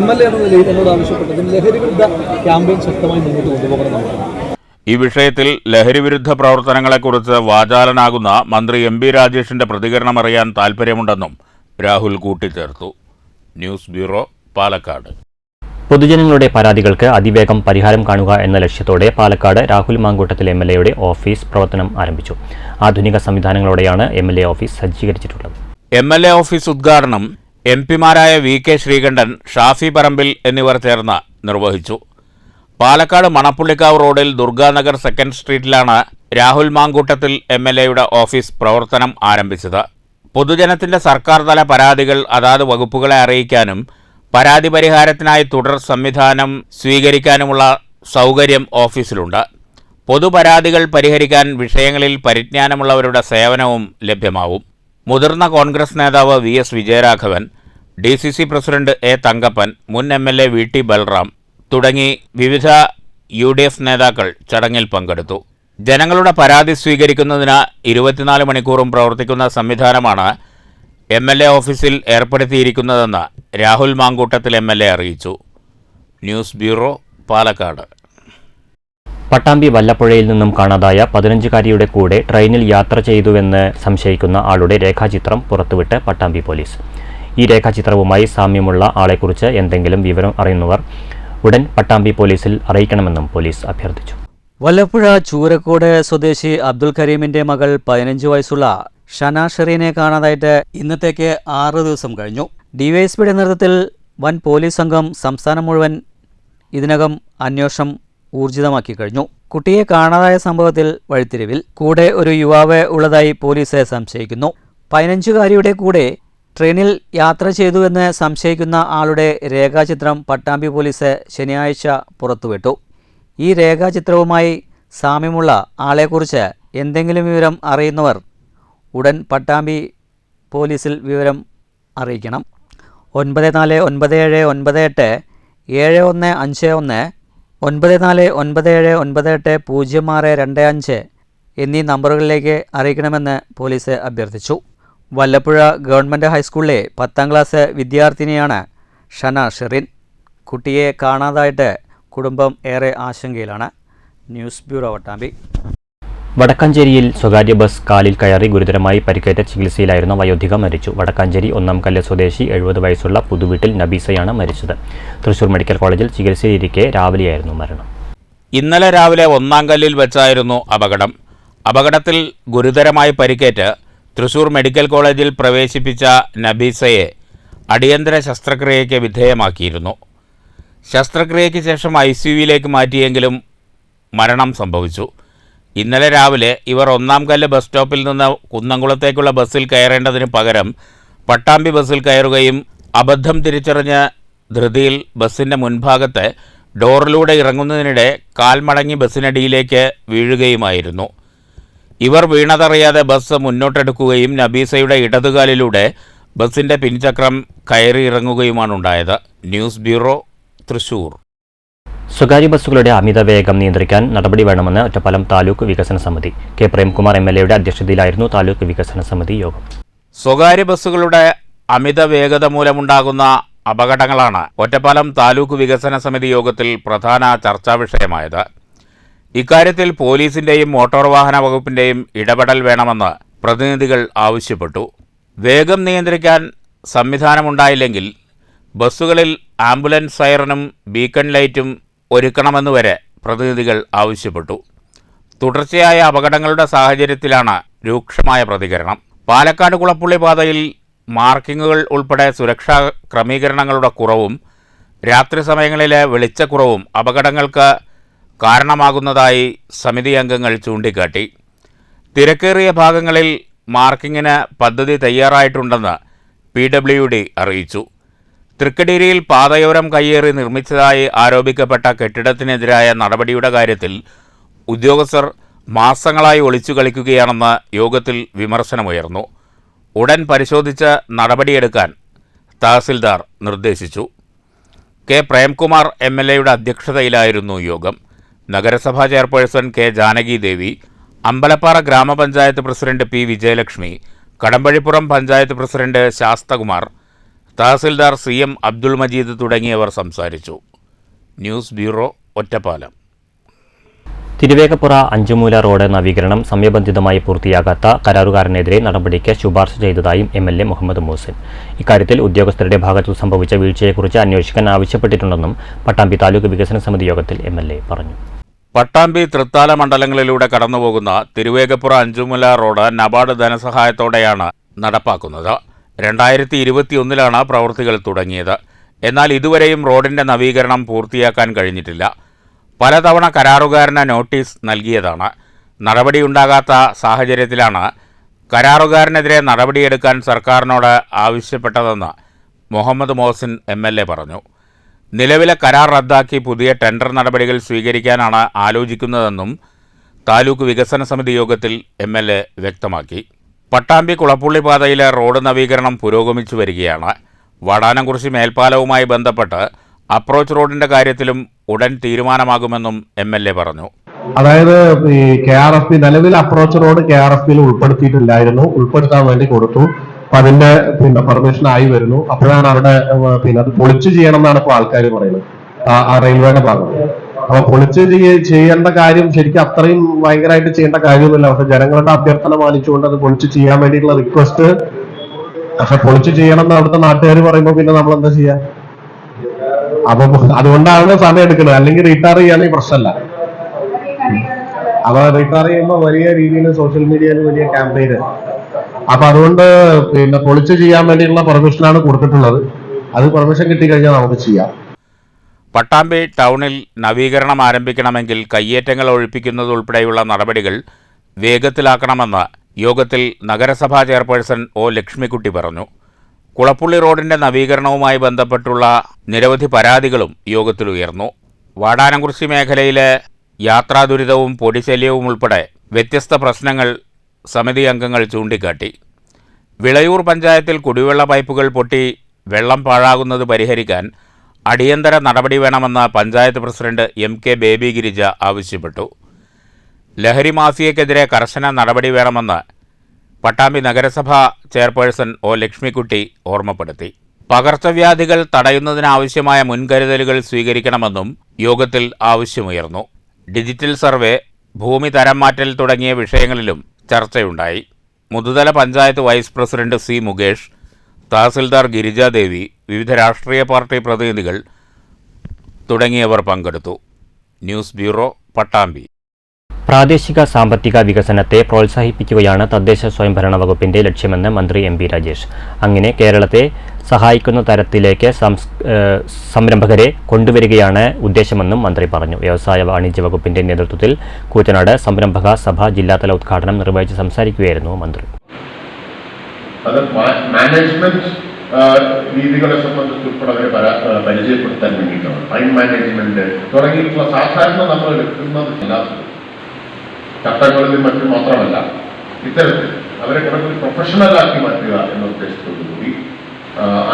MLA എന്ന നിലയിൽ എന്നോട് ആവശ്യപ്പെട്ടതും ലഹരി വിരുദ്ധ ക്യാമ്പയിൻ ശക്തമായി മുന്നോട്ട് കൊണ്ടുപോകണമെന്നാണ്. ഈ വിഷയത്തിൽ ലഹരിവിരുദ്ധ പ്രവർത്തനങ്ങളെക്കുറിച്ച് വാചാലനാകുന്ന മന്ത്രി MB രാജേഷിന്റെ പ്രതികരണമറിയാൻ താൽപ്പര്യമുണ്ടെന്നും രാഹുൽ കൂട്ടിച്ചേർത്തു. News bureau, Palakkad. പൊതുജനങ്ങളുടെ പരാതികൾക്ക് അതിവേഗം പരിഹാരം കാണുക എന്ന ലക്ഷ്യത്തോടെ പാലക്കാട് രാഹുൽ മാങ്കൂട്ടത്തിൽ MLA-യുടെ ഓഫീസ് പ്രവർത്തനം ആരംഭിച്ചു. ആധുനിക സംവിധാനങ്ങളോടെയാണ് MLA ഓഫീസ് സജ്ജീകരിച്ചിട്ടുള്ളത്. MLA ഓഫീസ് ഉദ്ഘാടനം MP-മാരായ VK ശ്രീകണ്ഠൻ, ഷാഫി പറമ്പിൽ എന്നിവർ ചേർന്ന് നിർവഹിച്ചു. പാലക്കാട് മണപ്പുള്ളിക്കാവ് റോഡിൽ ദുർഗാനഗർ 2nd സ്ട്രീറ്റിലാണ് രാഹുൽ മാങ്കൂട്ടത്തിൽ MLA-യുടെ ഓഫീസ് പ്രവർത്തനം ആരംഭിച്ചത്. പൊതുജനത്തിന്റെ സർക്കാർ തല പരാതികൾ അതാത് വകുപ്പുകളെ അറിയിക്കാനും പരാതി പരിഹാരത്തിനായി തുടർ സംവിധാനം സ്വീകരിക്കാനുമുള്ള സൗകര്യം ഓഫീസിലുണ്ട്. പൊതുപരാതികൾ പരിഹരിക്കാൻ വിഷയങ്ങളിൽ പരിജ്ഞാനമുള്ളവരുടെ സേവനവും ലഭ്യമാവും. മുതിർന്ന കോൺഗ്രസ് നേതാവ് VS Vijayaraghavan, DCC president A Thankappan, മുൻ MLA VT ബൽറാം തുടങ്ങി വിവിധ UDF നേതാക്കൾ ചടങ്ങിൽ പങ്കെടുത്തു. ജനങ്ങളുടെ പരാതി സ്വീകരിക്കുന്നതിന് 24 മണിക്കൂറും പ്രവർത്തിക്കുന്ന സംവിധാനമാണ് MLA ഓഫീസിൽ ഏർപ്പെടുത്തിയിരിക്കുന്നതെന്ന് രാഹുൽ മാങ്കൂട്ടത്തിൽ MLA അറിയിച്ചു. News bureau, Palakkad. പട്ടാമ്പി വല്ലപ്പുഴയിൽ നിന്നും കാണാതായ 15-കാരിയുടെ കൂടെ ട്രെയിനിൽ യാത്ര ചെയ്തുവെന്ന് സംശയിക്കുന്ന ആളുടെ രേഖാചിത്രം പുറത്തുവിട്ട് പട്ടാമ്പി പോലീസ്. ഈ രേഖാചിത്രവുമായി സാമ്യമുള്ള ആളെക്കുറിച്ച് എന്തെങ്കിലും വിവരം അറിയുന്നവർ ഉടൻ പട്ടാമ്പി പോലീസിൽ അറിയിക്കണമെന്നും പോലീസ് അഭ്യർത്ഥിച്ചു. വല്ലപ്പുഴ ചൂരക്കോട് സ്വദേശി അബ്ദുൽ കരീമിന്റെ മകൾ 15 വയസ്സുള്ള ഷന ഷെറീനെ കാണാതായിട്ട് ഇന്നത്തേക്ക് 6 ദിവസം കഴിഞ്ഞു. ഡിവൈഎസ്പിയുടെ നേതൃത്വത്തിൽ വൻ പോലീസ് സംഘം സംസ്ഥാനം മുഴുവൻ ഇതിനകം അന്വേഷണം ഊർജിതമാക്കി കഴിഞ്ഞു. കുട്ടിയെ കാണാതായ സംഭവത്തിൽ വഴിത്തിരിവിൽ കൂടെ ഒരു യുവാവ് ഉള്ളതായി പോലീസ് സംശയിക്കുന്നു. 15-കാരിയുടെ കൂടെ ട്രെയിനിൽ യാത്ര ചെയ്തുവെന്ന് സംശയിക്കുന്ന ആളുടെ രേഖാചിത്രം പട്ടാമ്പി പോലീസ് ശനിയാഴ്ച പുറത്തുവിട്ടു. ഈ രേഖാചിത്രവുമായി സാമ്യമുള്ള ആളെക്കുറിച്ച് എന്തെങ്കിലും വിവരം അറിയുന്നവർ ഉടൻ പട്ടാമ്പി പോലീസിൽ വിവരം അറിയിക്കണം. 949798 7151 949798 0625 എന്നീ നമ്പറുകളിലേക്ക് അറിയിക്കണമെന്ന് പോലീസ് അഭ്യർത്ഥിച്ചു. വല്ലപ്പുഴ ഗവൺമെൻറ് ഹൈസ്കൂളിലെ 10ാം ക്ലാസ് വിദ്യാർത്ഥിനിയാണ് ഷന ഷെറിൻ. കുട്ടിയെ കാണാതായിട്ട് കുടുംബം ഏറെ ആശങ്കയിലാണ്. News bureau Pattambi. വടക്കാഞ്ചേരിയിൽ സ്വകാര്യ ബസ് കാലിൽ കയറി ഗുരുതരമായി പരിക്കേറ്റ ചികിത്സയിലായിരുന്ന വയോധിക മരിച്ചു. വടക്കാഞ്ചേരി ഒന്നാംകല്ല് സ്വദേശി 70 വയസ്സുള്ള പുതുവീട്ടിൽ നബീസയാണ് മരിച്ചത്. തൃശൂർ മെഡിക്കൽ കോളേജിൽ ചികിത്സയിലിരിക്കെ രാവിലെയായിരുന്നു മരണം. ഇന്നലെ രാവിലെ ഒന്നാംകല്ലിൽ വെച്ചായിരുന്നു അപകടം. അപകടത്തിൽ ഗുരുതരമായി പരിക്കേറ്റ് തൃശൂർ മെഡിക്കൽ കോളേജിൽ പ്രവേശിപ്പിച്ച നബീസയെ അടിയന്തര ശസ്ത്രക്രിയയ്ക്ക് വിധേയമാക്കിയിരുന്നു. ശസ്ത്രക്രിയയ്ക്ക് ശേഷം ICUവിലേക്ക് മാറ്റിയെങ്കിലും മരണം സംഭവിച്ചു. ഇന്നലെ രാവിലെ ഇവർ ഒന്നാംകല്ല് ബസ് സ്റ്റോപ്പിൽ നിന്ന് കുന്നംകുളത്തേക്കുള്ള ബസ്സിൽ കയറേണ്ടതിന് പകരം പട്ടാമ്പി ബസ്സിൽ കയറുകയും അബദ്ധം തിരിച്ചറിഞ്ഞ് ധൃതിയിൽ ബസ്സിൻ്റെ മുൻഭാഗത്തെ ഡോറിലൂടെ ഇറങ്ങുന്നതിനിടെ കാൽ മടങ്ങി ബസ്സിനടിയിലേക്ക് വീഴുകയുമായിരുന്നു. ഇവർ വീണതറിയാതെ ബസ് മുന്നോട്ടെടുക്കുകയും നബീസയുടെ ഇടതുകാലിലൂടെ ബസ്സിൻ്റെ പിൻചക്രം കയറി ഇറങ്ങുകയുമാണുണ്ടായത്. News bureau, Thrissur. സ്വകാര്യ ബസ്സുകളുടെ അമിത വേഗം നിയന്ത്രിക്കാൻ നടപടി വേണമെന്ന് ഒറ്റപ്പാലം താലൂക്ക് വികസന സമിതി. കെ പ്രേംകുമാർ MLAയുടെ അധ്യക്ഷതയിലായിരുന്നു താലൂക്ക് വികസന സമിതി യോഗം. സ്വകാര്യ ബസ്സുകളുടെ അമിത വേഗത മൂലമുണ്ടാകുന്ന അപകടങ്ങളാണ് ഒറ്റപ്പാലം താലൂക്ക് വികസന സമിതി യോഗത്തിൽ പ്രധാന ചർച്ചാ വിഷയമായത്. ഇക്കാര്യത്തിൽ പോലീസിൻ്റെയും മോട്ടോർ വാഹന വകുപ്പിൻ്റെയും ഇടപെടൽ വേണമെന്ന് പ്രതിനിധികൾ ആവശ്യപ്പെട്ടു. വേഗം നിയന്ത്രിക്കാൻ സംവിധാനമുണ്ടായില്ലെങ്കിൽ ബസ്സുകളിൽ ആംബുലൻസ് സൈറനും ബീക്കൺ ലൈറ്റും ഒരുക്കണമെന്നുവരെ പ്രതിനിധികൾ ആവശ്യപ്പെട്ടു. തുടർച്ചയായ അപകടങ്ങളുടെ സാഹചര്യത്തിലാണ് രൂക്ഷമായ പ്രതികരണം. പാലക്കാട് കുളപ്പുള്ളി പാതയിൽ മാർക്കിങ്ങുകൾ ഉൾപ്പെടെ സുരക്ഷാ ക്രമീകരണങ്ങളുടെ കുറവും രാത്രി സമയങ്ങളിലെ വെളിച്ചക്കുറവും അപകടങ്ങൾക്ക് കാരണമാകുന്നതായി സമിതി അംഗങ്ങൾ ചൂണ്ടിക്കാട്ടി. തിരക്കേറിയ ഭാഗങ്ങളിൽ മാർക്കിങ്ങിന് പദ്ധതി തയ്യാറായിട്ടുണ്ടെന്ന് PWD അറിയിച്ചു. തൃക്കടീരിയിൽ പാതയോരം കയ്യേറി നിർമ്മിച്ചതായി ആരോപിക്കപ്പെട്ട കെട്ടിടത്തിനെതിരായ നടപടിയുടെ കാര്യത്തിൽ ഉദ്യോഗസ്ഥർ മാസങ്ങളായി ഒളിച്ചു കളിക്കുകയാണെന്ന് യോഗത്തിൽ വിമർശനമുയർന്നു. ഉടൻ പരിശോധിച്ച് നടപടിയെടുക്കാൻ തഹസിൽദാർ നിർദ്ദേശിച്ചു. കെ പ്രേംകുമാർ MLAയുടെ അധ്യക്ഷതയിലായിരുന്നു യോഗം. നഗരസഭാ ചെയർപേഴ്സൺ K ജാനകി ദേവി, അമ്പലപ്പാറ ഗ്രാമപഞ്ചായത്ത് president P Vijayalakshmi, Kadampazhipuram panchayat president Sasthakumar, തഹസിൽദാർ CM അബ്ദുൾ മജീദ് തുടങ്ങിയവർ സംസാരിച്ചു. News bureau, Ottapalam. Thiruvegappura Anchumoola road നവീകരണം സമയബന്ധിതമായി പൂർത്തിയാകാത്ത കരാറുകാരനെതിരെ നടപടിക്ക് ശുപാർശ ചെയ്തതായും MLA മുഹമ്മദ് മൂസൻ. ഇക്കാര്യത്തിൽ ഉദ്യോഗസ്ഥരുടെ ഭാഗത്തു സംഭവിച്ച വീഴ്ചയെക്കുറിച്ച് അന്വേഷിക്കാൻ ആവശ്യപ്പെട്ടിട്ടുണ്ടെന്നും പട്ടാമ്പി താലൂക്ക് വികസന സമിതി യോഗത്തിൽ MLA പറഞ്ഞു. പട്ടാമ്പി തൃത്താല മണ്ഡലങ്ങളിലൂടെ കടന്നുപോകുന്ന തിരുവേഗപ്പുറ അഞ്ചുമൂല റോഡ് നബാർഡ് ധനസഹായത്തോടെയാണ് നടപ്പാക്കുന്നത്. 2021 പ്രവൃത്തികൾ തുടങ്ങിയത്. എന്നാൽ ഇതുവരെയും റോഡിൻ്റെ നവീകരണം പൂർത്തിയാക്കാൻ കഴിഞ്ഞിട്ടില്ല. പലതവണ കരാറുകാരന് നോട്ടീസ് നൽകിയതാണ്. നടപടിയുണ്ടാകാത്ത സാഹചര്യത്തിലാണ് കരാറുകാരനെതിരെ നടപടിയെടുക്കാൻ സർക്കാരിനോട് ആവശ്യപ്പെട്ടതെന്ന് മുഹമ്മദ് മോഹസിൻ MLA പറഞ്ഞു. നിലവിലെ കരാർ റദ്ദാക്കി പുതിയ ടെൻഡർ നടപടികൾ സ്വീകരിക്കാനാണ് ആലോചിക്കുന്നതെന്നും താലൂക്ക് വികസന സമിതി യോഗത്തിൽ MLA വ്യക്തമാക്കി. പട്ടാമ്പി കുളപ്പുള്ളി പാതയിലെ റോഡ് നവീകരണം പുരോഗമിച്ചു വരികയാണ്. വാടാനംകുറിശി മേൽപ്പാലവുമായി ബന്ധപ്പെട്ട് അപ്രോച്ച് റോഡിന്റെ കാര്യത്തിലും ഉടൻ തീരുമാനമാകുമെന്നും MLA പറഞ്ഞു. അതായത് ഈ KRFP നിലവിൽ അപ്രോച്ച് റോഡ് KRFPയിൽ ഉൾപ്പെടുത്തിയിട്ടില്ലായിരുന്നു, ഉൾപ്പെടുത്താൻ വേണ്ടി കൊടുത്തു. അപ്പൊ അതിന്റെ പെർമിഷൻ ആയി വരുന്നു. അപ്പോഴാണ് അവിടെ അത് പൊളിച്ചു ചെയ്യണം എന്നാണ് ഇപ്പൊ ആൾക്കാർ പറയുന്നത്, ആ റെയിൽവേയുടെ ഭാഗം. അപ്പൊ പൊളിച്ച് ചെയ്യേണ്ട കാര്യം ശരിക്കും അത്രയും ഭയങ്കരമായിട്ട് ചെയ്യേണ്ട കാര്യമൊന്നുമില്ല. പക്ഷെ ജനങ്ങളുടെ അഭ്യർത്ഥന മാനിച്ചുകൊണ്ട് അത് പൊളിച്ച് ചെയ്യാൻ വേണ്ടിയിട്ടുള്ള റിക്വസ്റ്റ്, പക്ഷെ പൊളിച്ച് ചെയ്യണം എന്ന് അവിടുത്തെ നാട്ടുകാർ പറയുമ്പോൾ പിന്നെ നമ്മൾ എന്താ ചെയ്യാ? അപ്പൊ അതുകൊണ്ടാണ് സമയം എടുക്കുന്നത്. അല്ലെങ്കിൽ റീടാർ ചെയ്യാണെങ്കിൽ പ്രശ്നമല്ല. അപ്പൊ റീടാർ ചെയ്യുമ്പോൾ വലിയ രീതിയിൽ സോഷ്യൽ മീഡിയയിൽ വലിയ ക്യാമ്പയിന്. അപ്പൊ അതുകൊണ്ട് പൊളിച്ച് ചെയ്യാൻ വേണ്ടിയുള്ള പെർമിഷനാണ് കൊടുത്തിട്ടുള്ളത്. അത് പെർമിഷൻ കിട്ടിക്കഴിഞ്ഞാൽ നമുക്ക് ചെയ്യാം. പട്ടാമ്പി ടൗണിൽ നവീകരണം ആരംഭിക്കണമെങ്കിൽ കയ്യേറ്റങ്ങൾ ഒഴിപ്പിക്കുന്നതുൾപ്പെടെയുള്ള നടപടികൾ വേഗത്തിലാക്കണമെന്ന് യോഗത്തിൽ നഗരസഭാ ചെയർപേഴ്സൺ O ലക്ഷ്മിക്കുട്ടി പറഞ്ഞു. കുളപ്പുള്ളി റോഡിന്റെ നവീകരണവുമായി ബന്ധപ്പെട്ടുള്ള നിരവധി പരാതികളും യോഗത്തിൽ ഉയർന്നു. വാടാനംകുറിശി മേഖലയിലെ യാത്രാ ദുരിതവും പൊടിശല്യവും ഉൾപ്പെടെ വ്യത്യസ്ത പ്രശ്നങ്ങൾ സമിതി അംഗങ്ങൾ ചൂണ്ടിക്കാട്ടി. വിളയൂർ പഞ്ചായത്തിൽ കുടിവെള്ള പൈപ്പുകൾ പൊട്ടി വെള്ളം പാഴാകുന്നത് പരിഹരിക്കാൻ അടിയന്തര നടപടി വേണമെന്ന് panchayat president MK baby Girija ആവശ്യപ്പെട്ടു. ലഹരി മാഫിയക്കെതിരെ കർശന നടപടി വേണമെന്ന് പട്ടാമ്പി നഗരസഭാ ചെയർപേഴ്സൺ O ലക്ഷ്മിക്കുട്ടി ഓർമ്മപ്പെടുത്തി. പകർച്ചവ്യാധികൾ തടയുന്നതിനാവശ്യമായ മുൻകരുതലുകൾ സ്വീകരിക്കണമെന്നും യോഗത്തിൽ ആവശ്യമുയർന്നു. ഡിജിറ്റൽ സർവേ, ഭൂമി തരം മാറ്റൽ തുടങ്ങിയ വിഷയങ്ങളിലും ചർച്ചയുണ്ടായി. Muthuthala panchayat vice president C Mukesh, തഹസിൽദാർ ഗിരിജാദേവി, വിവിധ രാഷ്ട്രീയ പാർട്ടി പ്രതിനിധികൾ തുടങ്ങിയവർ പങ്കെടുത്തു. News bureau, Pattambi. പ്രാദേശിക സാമ്പത്തിക വികസനത്തെ പ്രോത്സാഹിപ്പിക്കുകയാണ് തദ്ദേശ സ്വയംഭരണ വകുപ്പിന്റെ ലക്ഷ്യമെന്ന് മന്ത്രി MP രാജേഷ്. അങ്ങനെ കേരളത്തെ സഹായിക്കുന്ന തരത്തിലേക്ക് സംരംഭകരെ കൊണ്ടുവരികയാണ് ഉദ്ദേശമെന്നും മന്ത്രി പറഞ്ഞു. വ്യവസായ വാണിജ്യ വകുപ്പിന്റെ നേതൃത്വത്തിൽ കൂറ്റനാട് സംരംഭക സഭ ജില്ലാതല ഉദ്ഘാടനം നിർവഹിച്ച് സംസാരിക്കുകയായിരുന്നു മന്ത്രി. അത് മാനേജ്മെന്റ് രീതികളെ സംബന്ധിച്ച് ഉൾപ്പെടെ അവരെ പരിചയപ്പെടുത്താൻ വേണ്ടിയിട്ടാണ്. ടൈം മാനേജ്മെന്റ് തുടങ്ങിയിട്ടുള്ള സാധാരണ നമ്മൾ എടുക്കുന്നതല്ല, ചട്ടങ്ങളിലും മറ്റും മാത്രമല്ല, ഇത്തരത്തിൽ അവരെ കുറച്ച് പ്രൊഫഷണലാക്കി മാറ്റുക എന്ന ഉദ്ദേശത്തോടുകൂടി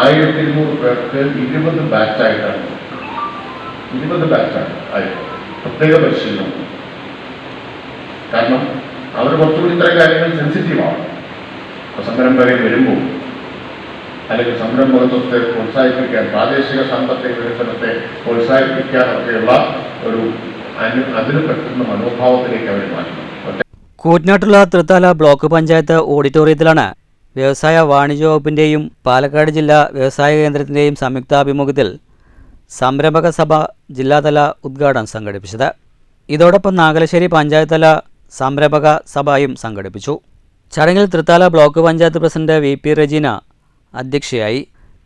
1200 പേർക്ക് 20 ബാച്ചായിട്ടാണ് പ്രത്യേക പരിശീലനം. കാരണം അവർ കുറച്ചുകൂടി ഇത്തരം കാര്യങ്ങൾ സെൻസിറ്റീവാണ്. സംരംഭകരെ വരുമ്പോൾ അല്ലെങ്കിൽ സംരംഭകത്വത്തെ പ്രോത്സാഹിപ്പിക്കാൻ, പ്രാദേശിക സാമ്പത്തിക വികസനത്തെ പ്രോത്സാഹിപ്പിക്കാനൊക്കെയുള്ള ഒരു അതിന് പറ്റുന്ന മനോഭാവത്തിലേക്ക് അവർ മാറ്റണം. കൂറ്റനാട്ടുള്ള തൃത്താല ബ്ലോക്ക് പഞ്ചായത്ത് ഓഡിറ്റോറിയത്തിലാണ് വ്യവസായ വാണിജ്യ വകുപ്പിൻ്റെയും പാലക്കാട് ജില്ലാ വ്യവസായ കേന്ദ്രത്തിൻ്റെയും സംയുക്താഭിമുഖ്യത്തിൽ സംരംഭക സഭ ജില്ലാതല ഉദ്ഘാടനം സംഘടിപ്പിച്ചത്. ഇതോടൊപ്പം നാഗലശ്ശേരി പഞ്ചായത്ത് തല സംരംഭക സഭയും സംഘടിപ്പിച്ചു. ചടങ്ങിൽ Thrithala block panchayat president VP Regina അധ്യക്ഷയായി.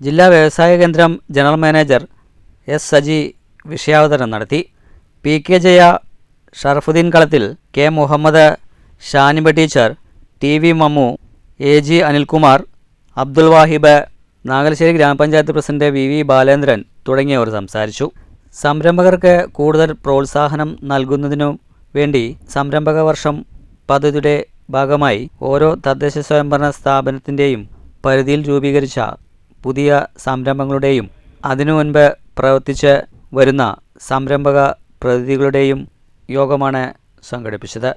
ജില്ലാ വ്യവസായ കേന്ദ്രം ജനറൽ മാനേജർ S സജി വിഷയാവതരണം നടത്തി. PK Jaya, Sharafuddin Kalathil, K Muhammad, Shaniba teacher, TV Mammu, AG Anilkumar, Abdul Wahib, Nagalassery grama panchayat president VV Balendran തുടങ്ങിയവർ സംസാരിച്ചു. സംരംഭകർക്ക് കൂടുതൽ പ്രോത്സാഹനം നൽകുന്നതിനു വേണ്ടി സംരംഭക വർഷം പദ്ധതിയുടെ ഭാഗമായി ഓരോ തദ്ദേശ സ്വയംഭരണ സ്ഥാപനത്തിൻ്റെയും പരിധിയിൽ രൂപീകരിച്ച പുതിയ സംരംഭങ്ങളുടെയും അതിനു മുൻപ് പ്രവർത്തിച്ച് വരുന്ന സംരംഭക പ്രതിനിധികളുടെയും യോഗമാണ് സംഘടിപ്പിച്ചത്.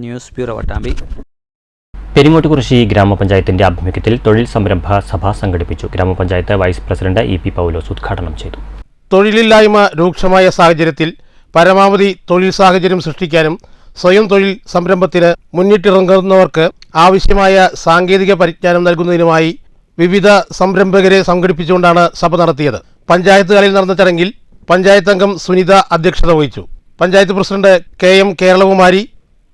News bureau, Pattambi. പെരിങ്ങോട്ടുകുറിശി ഗ്രാമപഞ്ചായത്തിന്റെ ആഭിമുഖ്യത്തിൽ തൊഴിൽ സംരംഭ സഭ സംഘടിപ്പിച്ചു. ഗ്രാമപഞ്ചായത്ത് വൈസ് പ്രസിഡന്റ് EP പൗലോസ് ഉദ്ഘാടനം ചെയ്തു. തൊഴിലില്ലായ്മ രൂക്ഷമായ സാഹചര്യത്തിൽ പരമാവധി തൊഴിൽ സാഹചര്യം സൃഷ്ടിക്കാനും സ്വയം തൊഴിൽ സംരംഭത്തിന് മുന്നിട്ടിറങ്ങുന്നവർക്ക് ആവശ്യമായ സാങ്കേതിക പരിജ്ഞാനം നൽകുന്നതിനുമായി വിവിധ സംരംഭകരെ സംഘടിപ്പിച്ചുകൊണ്ടാണ് സഭ നടത്തിയത്. പഞ്ചായത്ത് ഹാളിൽ നടന്ന ചടങ്ങിൽ പഞ്ചായത്ത് അംഗം സുനിത അധ്യക്ഷത വഹിച്ചു. Panchayat president KM Keralakumari,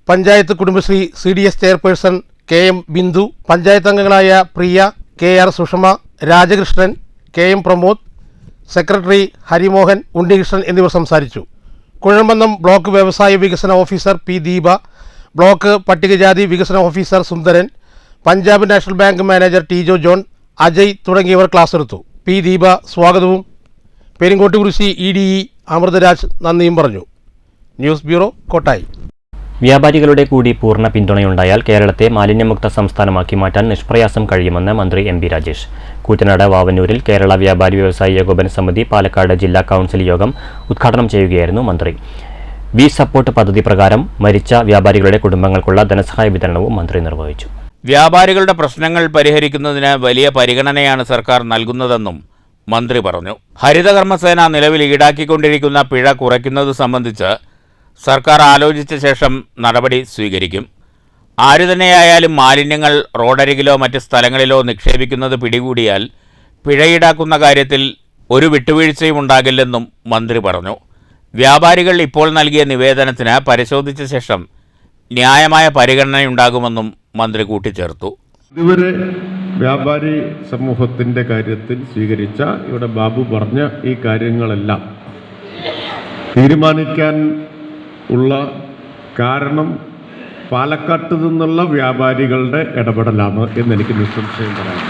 panchayat Kudumbashree CDS chairperson KM Bindu, panchayat അംഗങ്ങളായ പ്രിയ, KR Sushma, Rajakrishnan, KM Pramod, secretary Harimohan, Unnikrishnan എന്നിവർ സംസാരിച്ചു. കുഴമ്പന്നം ബ്ലോക്ക് വ്യവസായ വികസന ഓഫീസർ P ദീപ, ബ്ലോക്ക് പട്ടികജാതി വികസന officer Sundaran, Punjab national bank manager TJO John, Ajay തുടങ്ങിയവർ ക്ലാസ് എടുത്തു. P ദീപ സ്വാഗതവും പെരിങ്ങോട്ടുകുറിശി EDE അമൃതരാജ് നന്ദിയും പറഞ്ഞു. News bureau, Kottayi. വ്യാപാരികളുടെ കൂടി പൂർണ്ണ പിന്തുണയുണ്ടായാൽ കേരളത്തെ മാലിന്യമുക്ത സംസ്ഥാനമാക്കി മാറ്റാൻ നിഷ്പ്രയാസം കഴിയുമെന്ന് മന്ത്രി MP രാജേഷ്. കൂറ്റനാട് വാവന്നൂരിൽ കേരള വ്യാപാരി വ്യവസായി ഏകോപന സമിതി പാലക്കാട് ജില്ലാ കൗൺസിൽ യോഗം ഉദ്ഘാടനം ചെയ്യുകയായിരുന്നു മന്ത്രി. വി സപ്പോർട്ട് പദ്ധതി പ്രകാരം മരിച്ച വ്യാപാരികളുടെ കുടുംബങ്ങൾക്കുള്ള ധനസഹായ വിതരണവും മന്ത്രി നിർവഹിച്ചു. വ്യാപാരികളുടെ പ്രശ്നങ്ങൾ പരിഹരിക്കുന്നതിന് വലിയ പരിഗണനയാണ് സർക്കാർ നൽകുന്നതെന്നും മന്ത്രി പറഞ്ഞു. ഹരിതകർമ്മസേന നിലവിൽ ഈടാക്കിക്കൊണ്ടിരിക്കുന്ന പിഴ കുറയ്ക്കുന്നത് സംബന്ധിച്ച് സർക്കാർ ആലോചിച്ച ശേഷം നടപടി സ്വീകരിക്കും. ആരു തന്നെയായാലും മാലിന്യങ്ങൾ റോഡരികിലോ മറ്റ് സ്ഥലങ്ങളിലോ നിക്ഷേപിക്കുന്നത് പിടികൂടിയാൽ പിഴ ഈടാക്കുന്ന കാര്യത്തിൽ ഒരു വിട്ടുവീഴ്ചയും ഉണ്ടാകില്ലെന്നും മന്ത്രി പറഞ്ഞു. വ്യാപാരികൾ ഇപ്പോൾ നൽകിയ നിവേദനത്തിന് പരിശോധിച്ച ശേഷം ന്യായമായ പരിഗണനയുണ്ടാകുമെന്നും മന്ത്രി കൂട്ടിച്ചേർത്തു. ഇതുവരെ വ്യാപാരി സമൂഹത്തിൻ്റെ കാര്യത്തിൽ സ്വീകരിച്ച ഇവിടെ ബാബു പറഞ്ഞ ഈ കാര്യങ്ങളെല്ലാം തീരുമാനിക്കാൻ ഉള്ള കാരണം പാലക്കാട്ട് നിന്നുള്ള വ്യാപാരികളുടെ ഇടപെടലാണ് എന്നെനിക്ക് നിസ്സംശയം പറയാം.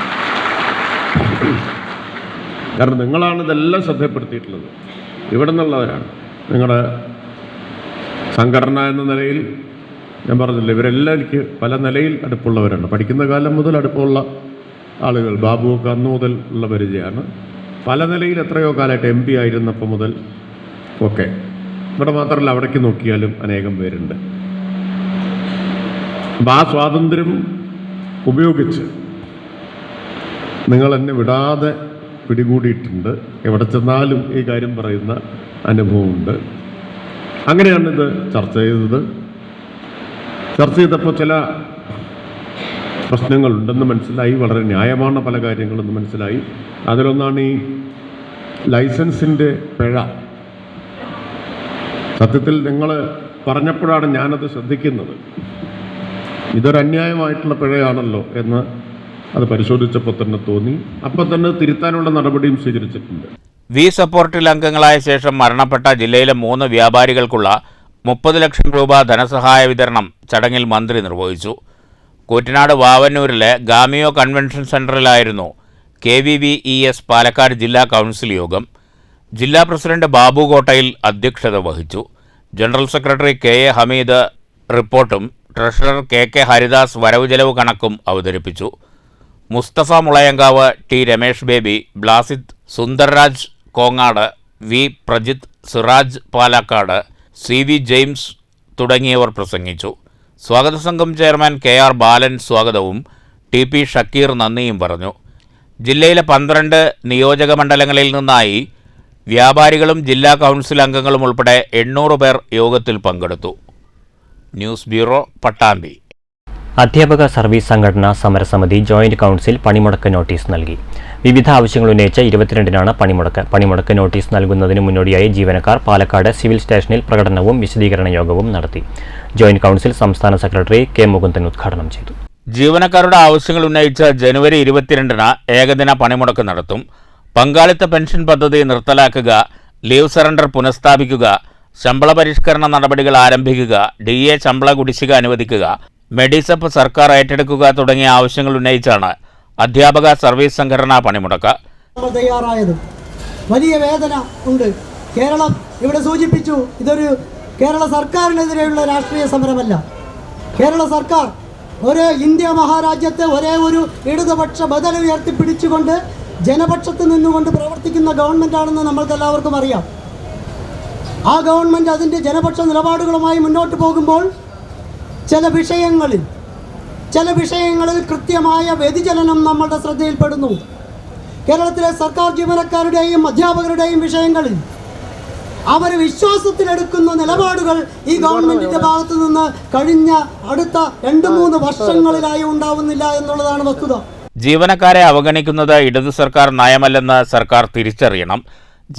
കാരണം നിങ്ങളാണ് ഇതെല്ലാം ശ്രദ്ധപ്പെടുത്തിയിട്ടുള്ളത്, ഇവിടെ നിന്നുള്ളവരാണ്. നിങ്ങളുടെ സംഘടന എന്ന നിലയിൽ ഞാൻ പറഞ്ഞില്ല, ഇവരെല്ലാം എനിക്ക് പല നിലയിൽ അടുപ്പുള്ളവരാണ്. പഠിക്കുന്ന കാലം മുതൽ അടുപ്പമുള്ള ആളുകൾ. ബാബുവൊക്കെ അന്ന് മുതൽ ഉള്ള പരിചയമാണ്. പല നിലയിൽ എത്രയോ കാലമായിട്ട് MP ആയിരുന്നപ്പോൾ മുതൽ ഒക്കെ. ഇവിടെ മാത്രമല്ല, അവിടേക്ക് നോക്കിയാലും അനേകം പേരുണ്ട്. അപ്പം ആ സ്വാതന്ത്ര്യം ഉപയോഗിച്ച് നിങ്ങൾ എന്നെ വിടാതെ പിടികൂടിയിട്ടുണ്ട്. എവിടെ ചെന്നാലും ഈ കാര്യം പറയുന്ന അനുഭവമുണ്ട്. അങ്ങനെയാണ് ഇത് ചർച്ച ചെയ്തത്. ചർച്ച ചെയ്തപ്പോൾ ചില പ്രശ്നങ്ങളുണ്ടെന്ന് മനസ്സിലായി. വളരെ ന്യായമാണ് പല കാര്യങ്ങളെന്ന് മനസ്സിലായി. അതിലൊന്നാണ് ഈ ലൈസൻസിൻ്റെ പിഴ. സത്യത്തിൽ നിങ്ങൾ പറഞ്ഞപ്പോഴാണ് ഞാനത് ശ്രദ്ധിക്കുന്നത്. ഇതൊരു അന്യായമായിട്ടുള്ള പിഴയാണല്ലോ എന്ന് അത് പരിശോധിച്ചപ്പോൾ തന്നെ തോന്നി. അപ്പം തന്നെ തിരുത്താനുള്ള നടപടിയും സ്വീകരിച്ചിട്ടുണ്ട്. വി സപ്പോർട്ടിൽ അംഗങ്ങളായ ശേഷം മരണപ്പെട്ട ജില്ലയിലെ 3 വ്യാപാരികൾക്കുള്ള 30 ലക്ഷം രൂപ ധനസഹായ വിതരണം ചടങ്ങിൽ മന്ത്രി നിർവഹിച്ചു. കൂറ്റനാട് വാവന്നൂരിലെ ഗാമിയോ കൺവെൻഷൻ സെന്ററിലായിരുന്നു KVVES പാലക്കാട് ജില്ലാ കൗൺസിൽ യോഗം. ജില്ലാ പ്രസിഡന്റ് ബാബു കോട്ടയിൽ അധ്യക്ഷത വഹിച്ചു. ജനറൽ സെക്രട്ടറി KA ഹമീദ് റിപ്പോർട്ടും ട്രഷറർ KK ഹരിദാസ് വരവ് ചെലവ് കണക്കും അവതരിപ്പിച്ചു. Musthafa Mulayankavu, T Ramesh Baby, Blasid, Sundarraj Kongad, V Prajith, Siraj Palakkad, CV James തുടങ്ങിയവർ പ്രസംഗിച്ചു. സ്വാഗത സംഘം ചെയർമാൻ KR ബാലൻ സ്വാഗതവും TP ഷക്കീർ നന്ദിയും പറഞ്ഞു. ജില്ലയിലെ 12 നിയോജക മണ്ഡലങ്ങളിൽ നിന്നായി വ്യാപാരികളും ജില്ലാ കൗൺസിൽ അംഗങ്ങളും ഉൾപ്പെടെ 800 പേർ യോഗത്തിൽ പങ്കെടുത്തു. News bureau, Pattambi. അധ്യാപക സർവീസ് സംഘടനാ സമരസമിതി ജോയിന്റ് കൗൺസിൽ പണിമുടക്ക് നോട്ടീസ് നൽകി. വിവിധ ആവശ്യങ്ങൾ ഉന്നയിച്ച് 22-നാണ് പണിമുടക്ക്. പണിമുടക്ക് നോട്ടീസ് നൽകുന്നതിന് മുന്നോടിയായി ജീവനക്കാർ പാലക്കാട് സിവിൽ സ്റ്റേഷനിൽ പ്രകടനവും വിശദീകരണ യോഗവും നടത്തി. ജോയിന്റ് കൗൺസിൽ സംസ്ഥാന സെക്രട്ടറി K മുകുന്ദൻ ഉദ്ഘാടനം ചെയ്തു. ജീവനക്കാരുടെ ആവശ്യങ്ങൾ ഉന്നയിച്ച് ജനുവരി 22-ന് ഏകദിന പണിമുടക്ക് നടത്തും. പങ്കാളിത്ത പെൻഷൻ പദ്ധതി നിർത്തലാക്കുക, ലീവ് സറണ്ടർ പുനഃസ്ഥാപിക്കുക, ശമ്പള പരിഷ്കരണ നടപടികൾ ആരംഭിക്കുക, DA ശമ്പള കുടിശ്ശിക അനുവദിക്കുക, മെഡിസപ്പ് സർക്കാർ ഏറ്റെടുക്കുക തുടങ്ങിയ ആവശ്യങ്ങൾ ഉന്നയിച്ചാണ് അധ്യാപക സർവീസ് സംഘടനാ പണിമുടക്ക്. തയ്യാറായതും വലിയ വേദന ഉണ്ട്. കേരളം ഇവിടെ സൂചിപ്പിച്ചു, ഇതൊരു കേരള സർക്കാരിനെതിരെയുള്ള രാഷ്ട്രീയ സമരമല്ല. കേരള സർക്കാർ ഇന്ത്യ മഹാരാജ്യത്തെ ഒരേ ഒരു ഇടതുപക്ഷ ബദൽ ഉയർത്തിപ്പിടിച്ചുകൊണ്ട് ജനപക്ഷത്ത് നിന്നുകൊണ്ട് പ്രവർത്തിക്കുന്ന ഗവൺമെൻറ്റാണെന്ന് നമ്മൾക്കെല്ലാവർക്കും അറിയാം. ആ ഗവൺമെൻറ് അതിൻ്റെ ജനപക്ഷ നിലപാടുകളുമായി മുന്നോട്ട് പോകുമ്പോൾ ചില വിഷയങ്ങളിൽ കൃത്യമായ വ്യതിചലനം നമ്മളുടെ ശ്രദ്ധയിൽപ്പെടുന്നു. കേരളത്തിലെ സർക്കാർ ജീവനക്കാരുടെയും അധ്യാപകരുടെയും വിഷയങ്ങളിൽ അവർ വിശ്വാസത്തിലെടുക്കുന്ന നിലപാടുകൾ ഈ ഗവൺമെൻറ്റിൻ്റെ ഭാഗത്തു നിന്ന് കഴിഞ്ഞ അടുത്ത 2-3 വർഷങ്ങളിലായി ഉണ്ടാവുന്നില്ല എന്നുള്ളതാണ് വസ്തുത. ജീവനക്കാരെ അവഗണിക്കുന്നത് ഇടതു സർക്കാർ നയമല്ലെന്ന് സർക്കാർ തിരിച്ചറിയണം.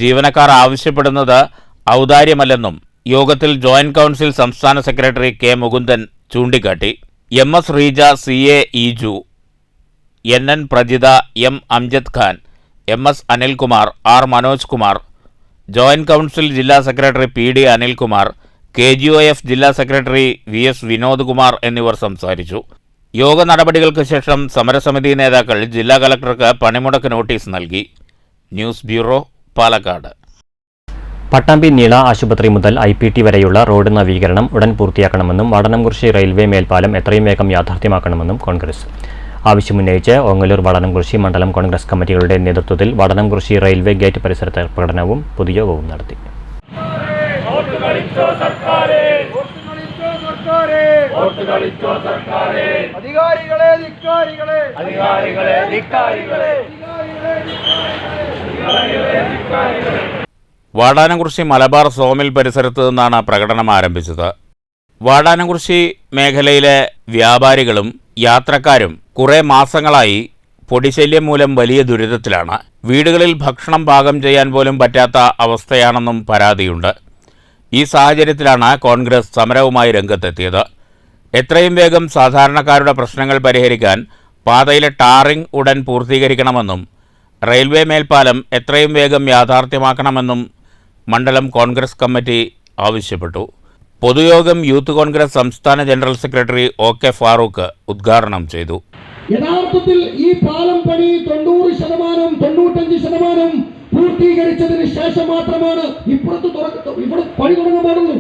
ജീവനക്കാർ ആവശ്യപ്പെടുന്നത് ഔദാര്യമല്ലെന്നും യോഗത്തിൽ ജോയിന്റ് കൗൺസിൽ സംസ്ഥാന സെക്രട്ടറി K മുകുന്ദൻ ചൂണ്ടിക്കാട്ടി. MS Reeja, CA ഈജു, NN Prajitha, M Amjad Khan, MS Anilkumar, R Manoj Kumar, joint council ജില്ലാ സെക്രട്ടറി PD അനിൽകുമാർ, KGOF ജില്ലാ സെക്രട്ടറി VS വിനോദ് കുമാർ എന്നിവർ സംസാരിച്ചു. യോഗ നടപടികൾക്ക് ശേഷം സമരസമിതി നേതാക്കൾ ജില്ലാ കളക്ടർക്ക് പണിമുടക്ക് നോട്ടീസ് നൽകി. News bureau, Palakkad. പട്ടാമ്പി നീള ആശുപത്രി മുതൽ IPT വരെയുള്ള റോഡ് നവീകരണം ഉടൻ പൂർത്തിയാക്കണമെന്നും വടനംകുറിശി റെയിൽവേ മേൽപ്പാലം എത്രയും വേഗം യാഥാർത്ഥ്യമാക്കണമെന്നും കോൺഗ്രസ് ആവശ്യമുന്നയിച്ച് ഓങ്ങല്ലൂർ വടനംകുറിശി മണ്ഡലം കോൺഗ്രസ് കമ്മിറ്റികളുടെ നേതൃത്വത്തിൽ വടനംകുറിശി റെയിൽവേ ഗേറ്റ് പരിസരത്ത് പ്രകടനവും പൊതുയോഗവും നടത്തി. വാടാനംകുറിശി മലബാർ സോമിൽ പരിസരത്ത് നിന്നാണ് പ്രകടനം ആരംഭിച്ചത്. വാടാനംകുറിശി മേഖലയിലെ വ്യാപാരികളും യാത്രക്കാരും കുറേ മാസങ്ങളായി പൊടിശല്യം മൂലം വലിയ ദുരിതത്തിലാണ്. വീടുകളിൽ ഭക്ഷണം പാകം ചെയ്യാൻ പോലും പറ്റാത്ത അവസ്ഥയാണെന്നും പരാതിയുണ്ട്. ഈ സാഹചര്യത്തിലാണ് കോൺഗ്രസ് സമരവുമായി രംഗത്തെത്തിയത്. എത്രയും വേഗം സാധാരണക്കാരുടെ പ്രശ്നങ്ങൾ പരിഹരിക്കാൻ പാതയിലെ ടാറിംഗ് ഉടൻ പൂർത്തീകരിക്കണമെന്നും റെയിൽവേ മേൽപ്പാലം എത്രയും വേഗം യാഥാർത്ഥ്യമാക്കണമെന്നും മണ്ഡലം കോൺഗ്രസ് കമ്മിറ്റി ആവശ്യപ്പെട്ടു. പൊതുയോഗം യൂത്ത് കോൺഗ്രസ് സംസ്ഥാന ജനറൽ സെക്രട്ടറി OK ഫാറൂഖ് ഉദ്ഘാടനം ചെയ്തു. യഥാർത്ഥത്തിൽ ഈ പാലം പണി 90%, 95% പൂർത്തീകരിച്ചതിന് ശേഷം മാത്രമാണ് ഇവിടെ പണി തുടങ്ങാൻ പാടുള്ളൂ.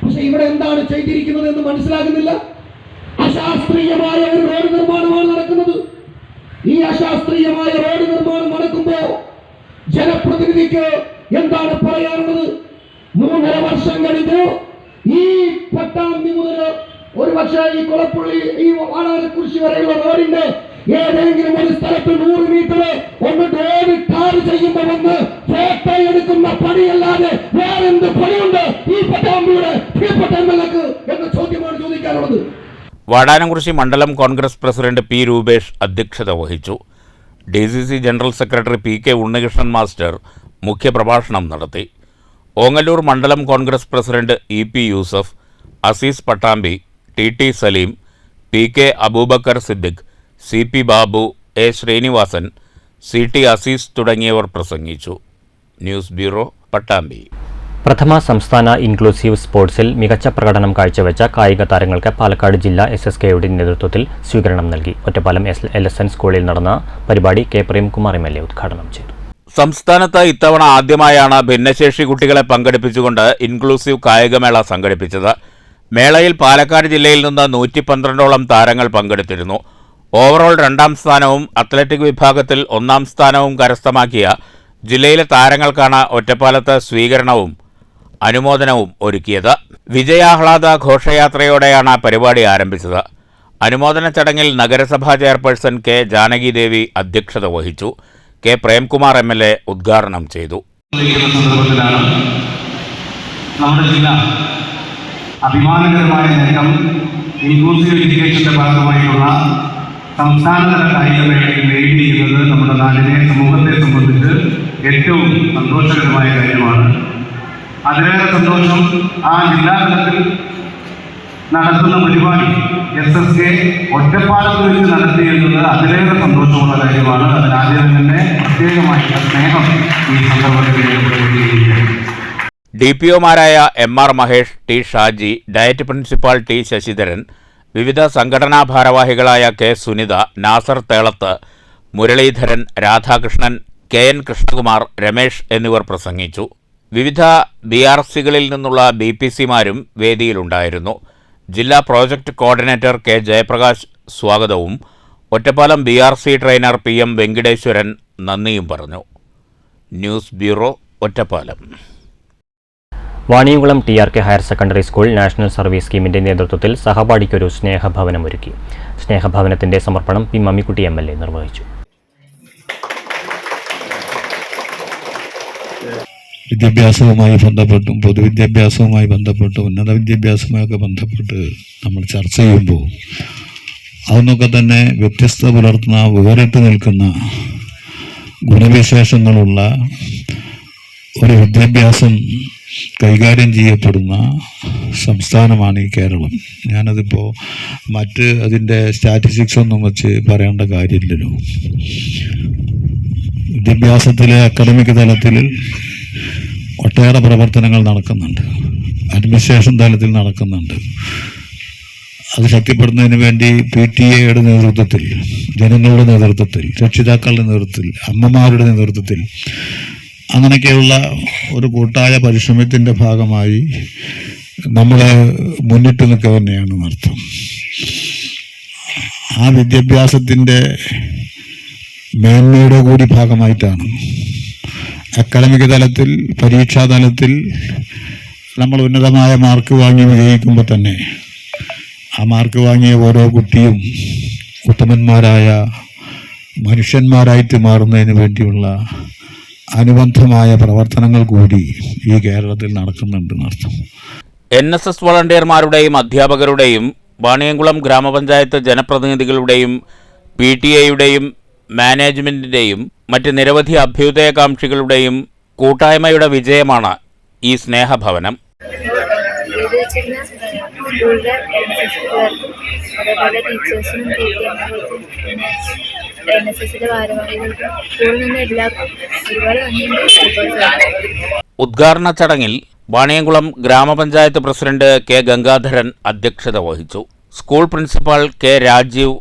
പക്ഷെ പക്ഷെ ഇവിടെ എന്താണ് ചെയ്തിരിക്കുന്നത് എന്ന് മനസ്സിലാകുന്നില്ല. അശാസ്ത്രീയമായ ഒരു റോഡ് നിർമ്മാണമാണ് നടക്കുന്നത്. ഈ അശാസ്ത്രീയമായ റോഡ് നിർമ്മാണം നടക്കുമ്പോൾ ജനപ്രതിനിധിക്ക് എന്താണ് പറയാനുള്ളത്? 3.5 വർഷം കഴിഞ്ഞു ഈ പട്ടാമ്പി മുതൽ ഒരു പക്ഷേ ഈ കൊളപ്പുള്ളി ഈ വാളാരക്കുറിശി വരെയുള്ള റോഡിന്റെ ഏതെങ്കിലും ഒരു സ്ഥലത്ത് 100 മീറ്റർ ഒന്ന് റോഡ് ടാർ ചെയ്യുമ്പോൾ വന്ന് ഫോട്ടോ എടുക്കുന്ന പണിയല്ലാതെ വേറെന്ത് പണിയുണ്ട് ഈ പട്ടാമ്പിയുടെ പ്രിയപ്പെട്ട എംഎൽഎക്ക് എന്ന ചോദ്യമാണ് ചോദിക്കാനുള്ളത്. വാടാനംകുറിശി മണ്ഡലം കോൺഗ്രസ് പ്രസിഡന്റ് പി രൂപേഷ് അധ്യക്ഷത വഹിച്ചു. DCC general secretary PK Unnikrishnan master മുഖ്യപ്രഭാഷണം നടത്തി. ഓങ്ങല്ലൂർ മണ്ഡലം Congress president EP Yusuf, Aziz Pattambi, TT Saleem, PK Abubakar Siddique, CP Babu, A Srinivasan, CT Aziz തുടങ്ങിയവർ പ്രസംഗിച്ചു. News bureau, Pattambi. പ്രഥമ സംസ്ഥാന ഇൻക്ലൂസീവ് സ്പോർട്സിൽ മികച്ച പ്രകടനം കാഴ്ചവെച്ച കായിക താരങ്ങൾക്ക് പാലക്കാട് ജില്ലാ SSKയുടെ നേതൃത്വത്തിൽ സ്വീകരണം നൽകി. ഒറ്റപ്പാലം LSN സ്കൂളിൽ നടന്ന പരിപാടി K പ്രേംകുമാർ MLA ഉദ്ഘാടനം ചെയ്തു. സംസ്ഥാനത്ത് ഇത്തവണ ആദ്യമായാണ് ഭിന്നശേഷി കുട്ടികളെ പങ്കെടുപ്പിച്ചുകൊണ്ട് ഇൻക്ലൂസീവ് കായികമേള സംഘടിപ്പിച്ചത്. മേളയിൽ പാലക്കാട് ജില്ലയിൽ നിന്ന് 112ഓളം താരങ്ങൾ പങ്കെടുത്തിരുന്നു. ഓവറോൾ 2ാം സ്ഥാനവും അത്ലറ്റിക് വിഭാഗത്തിൽ 1ാം സ്ഥാനവും കരസ്ഥമാക്കിയ ജില്ലയിലെ താരങ്ങൾക്കാണ് ഒറ്റപ്പാലത്ത് സ്വീകരണവും അനുമോദനവും ഒരുക്കിയത്. വിജയാഹ്ലാദ ഘോഷയാത്രയോടെയാണ് പരിപാടി ആരംഭിച്ചത്. അനുമോദന ചടങ്ങിൽ നഗരസഭാ ചെയർപേഴ്സൺ K ജാനകി ദേവി അധ്യക്ഷത വഹിച്ചു. K പ്രേംകുമാർ MLA ഉദ്ഘാടനം ചെയ്തു. നമ്മുടെ ജില്ല അഭിമാനകരമായ നേട്ടം ഇൻക്ലൂസീവ് എഡ്യൂക്കേഷന്റെ ഭാഗമായിട്ടുള്ള സംസ്ഥാനതല കായികമേളയിൽ നേടിയിരിക്കുന്നത് നമ്മുടെ നാടിനെ, സമൂഹത്തെ സംബന്ധിച്ച് ഏറ്റവും സന്തോഷകരമായ കാര്യമാണ്. അതിലേറെ സന്തോഷം ആ ജില്ലാതലത്തിൽ നടത്തുന്ന പരിപാടി SSK ഒറ്റപ്പാലത്ത് വെച്ച് നടത്തിയിരുന്നത് അതിലേറെ സന്തോഷമുള്ള കാര്യമാണ്. അതിനാദ്യം തന്നെ പ്രത്യേകമായിട്ടുള്ള സ്നേഹം ഈ സന്ദർഭത്തിൽ രേഖപ്പെടുത്തിയിരിക്കുകയാണ്. DPOമാരായ MR Mahesh, T Shaji, diet principal T Sasidharan, വിവിധ സംഘടനാ ഭാരവാഹികളായ K സുനിത, നാസർ തേളത്ത്, മുരളീധരൻ, രാധാകൃഷ്ണൻ, KN കൃഷ്ണകുമാർ, രമേശ് എന്നിവർ പ്രസംഗിച്ചു. വിവിധ BRCകളിൽ നിന്നുള്ള BPCമാരും വേദിയിലുണ്ടായിരുന്നു. ജില്ലാ പ്രോജക്റ്റ് കോർഡിനേറ്റർ K ജയപ്രകാശ് സ്വാഗതവും Ottapalam BRC trainer PM Venkiteswaran നന്ദിയും പറഞ്ഞു. News bureau, Ottapalam. Vaniyamkulam TRK higher secondary school national service സ്കീമിന്റെ നേതൃത്വത്തിൽ സഹപാഠിക്കൊരു സ്നേഹഭവനം ഒരുക്കി. സ്നേഹഭവനത്തിന്റെ സമർപ്പണം P മമ്മിക്കുട്ടി MLA നിർവഹിച്ചു. വിദ്യാഭ്യാസവുമായി ബന്ധപ്പെട്ടും പൊതുവിദ്യാഭ്യാസവുമായി ബന്ധപ്പെട്ടും ഉന്നത വിദ്യാഭ്യാസവുമായൊക്കെ ബന്ധപ്പെട്ട് നമ്മൾ ചർച്ച ചെയ്യുമ്പോൾ അതൊന്നൊക്കെ തന്നെ വ്യത്യസ്ത പുലർത്തുന്ന, വേറിട്ട് നിൽക്കുന്ന ഗുണവിശേഷങ്ങളുള്ള ഒരു വിദ്യാഭ്യാസം കൈകാര്യം ചെയ്യപ്പെടുന്ന സംസ്ഥാനമാണ് ഈ കേരളം. ഞാനതിപ്പോൾ അതിൻ്റെ സ്റ്റാറ്റിസ്റ്റിക്സ് ഒന്നും വെച്ച് പറയേണ്ട കാര്യമില്ലല്ലോ. വിദ്യാഭ്യാസത്തിലെ അക്കാഡമിക് തലത്തിൽ ഒട്ടേറെ പ്രവർത്തനങ്ങൾ നടക്കുന്നുണ്ട്, അഡ്മിനിസ്ട്രേഷൻ തലത്തിൽ നടക്കുന്നുണ്ട്. അത് ശക്തിപ്പെടുന്നതിന് വേണ്ടി PTA നേതൃത്വത്തിൽ, ജനങ്ങളുടെ നേതൃത്വത്തിൽ, രക്ഷിതാക്കളുടെ നേതൃത്വത്തിൽ, അമ്മമാരുടെ നേതൃത്വത്തിൽ അങ്ങനെയൊക്കെയുള്ള ഒരു കൂട്ടായ പരിശ്രമത്തിൻ്റെ ഭാഗമായി നമ്മൾ മുന്നിട്ട് നിൽക്കുക തന്നെയാണ് അർത്ഥം. ആ വിദ്യാഭ്യാസത്തിൻ്റെ മേന്മയുടെ കൂടി ഭാഗമായിട്ടാണ് അക്കാഡമിക് തലത്തിൽ, പരീക്ഷാ തലത്തിൽ നമ്മൾ ഉന്നതമായ മാർക്ക് വാങ്ങി വിജയിക്കുമ്പോൾ തന്നെ ആ മാർക്ക് വാങ്ങിയ ഓരോ കുട്ടിയും ഉത്തമന്മാരായ മനുഷ്യന്മാരായിട്ട് മാറുന്നതിന് വേണ്ടിയുള്ള അനുബന്ധമായ പ്രവർത്തനങ്ങൾ കൂടി ഈ കേരളത്തിൽ നടക്കുന്നുണ്ടെന്നർത്ഥം. NSS വളണ്ടിയർമാരുടെയും അധ്യാപകരുടെയും വാണിയംകുളം ഗ്രാമപഞ്ചായത്ത് ജനപ്രതിനിധികളുടെയും PTA-യുടെയും മാനേജ്മെന്റിന്റെയും മറ്റ് നിരവധി അഭ്യുദയകാംക്ഷികളുടെയും കൂട്ടായ്മയുടെ വിജയമാണ് ഈ സ്നേഹഭവനം. അതേപോലെ ടീച്ചേഴ്സിനും NSSന്റെ ഭാരവാഹികൾക്കും സ്കൂളിൽ നിന്ന് എല്ലാവർക്കും ഒരുപാട് നന്ദിയുണ്ട്. ഉദ്ഘാടന ചടങ്ങിൽ വാണിയംകുളം ഗ്രാമപഞ്ചായത്ത് പ്രസിഡന്റ് K ഗംഗാധരൻ അധ്യക്ഷത വഹിച്ചു. സ്കൂൾ പ്രിൻസിപ്പാൾ K രാജീവ്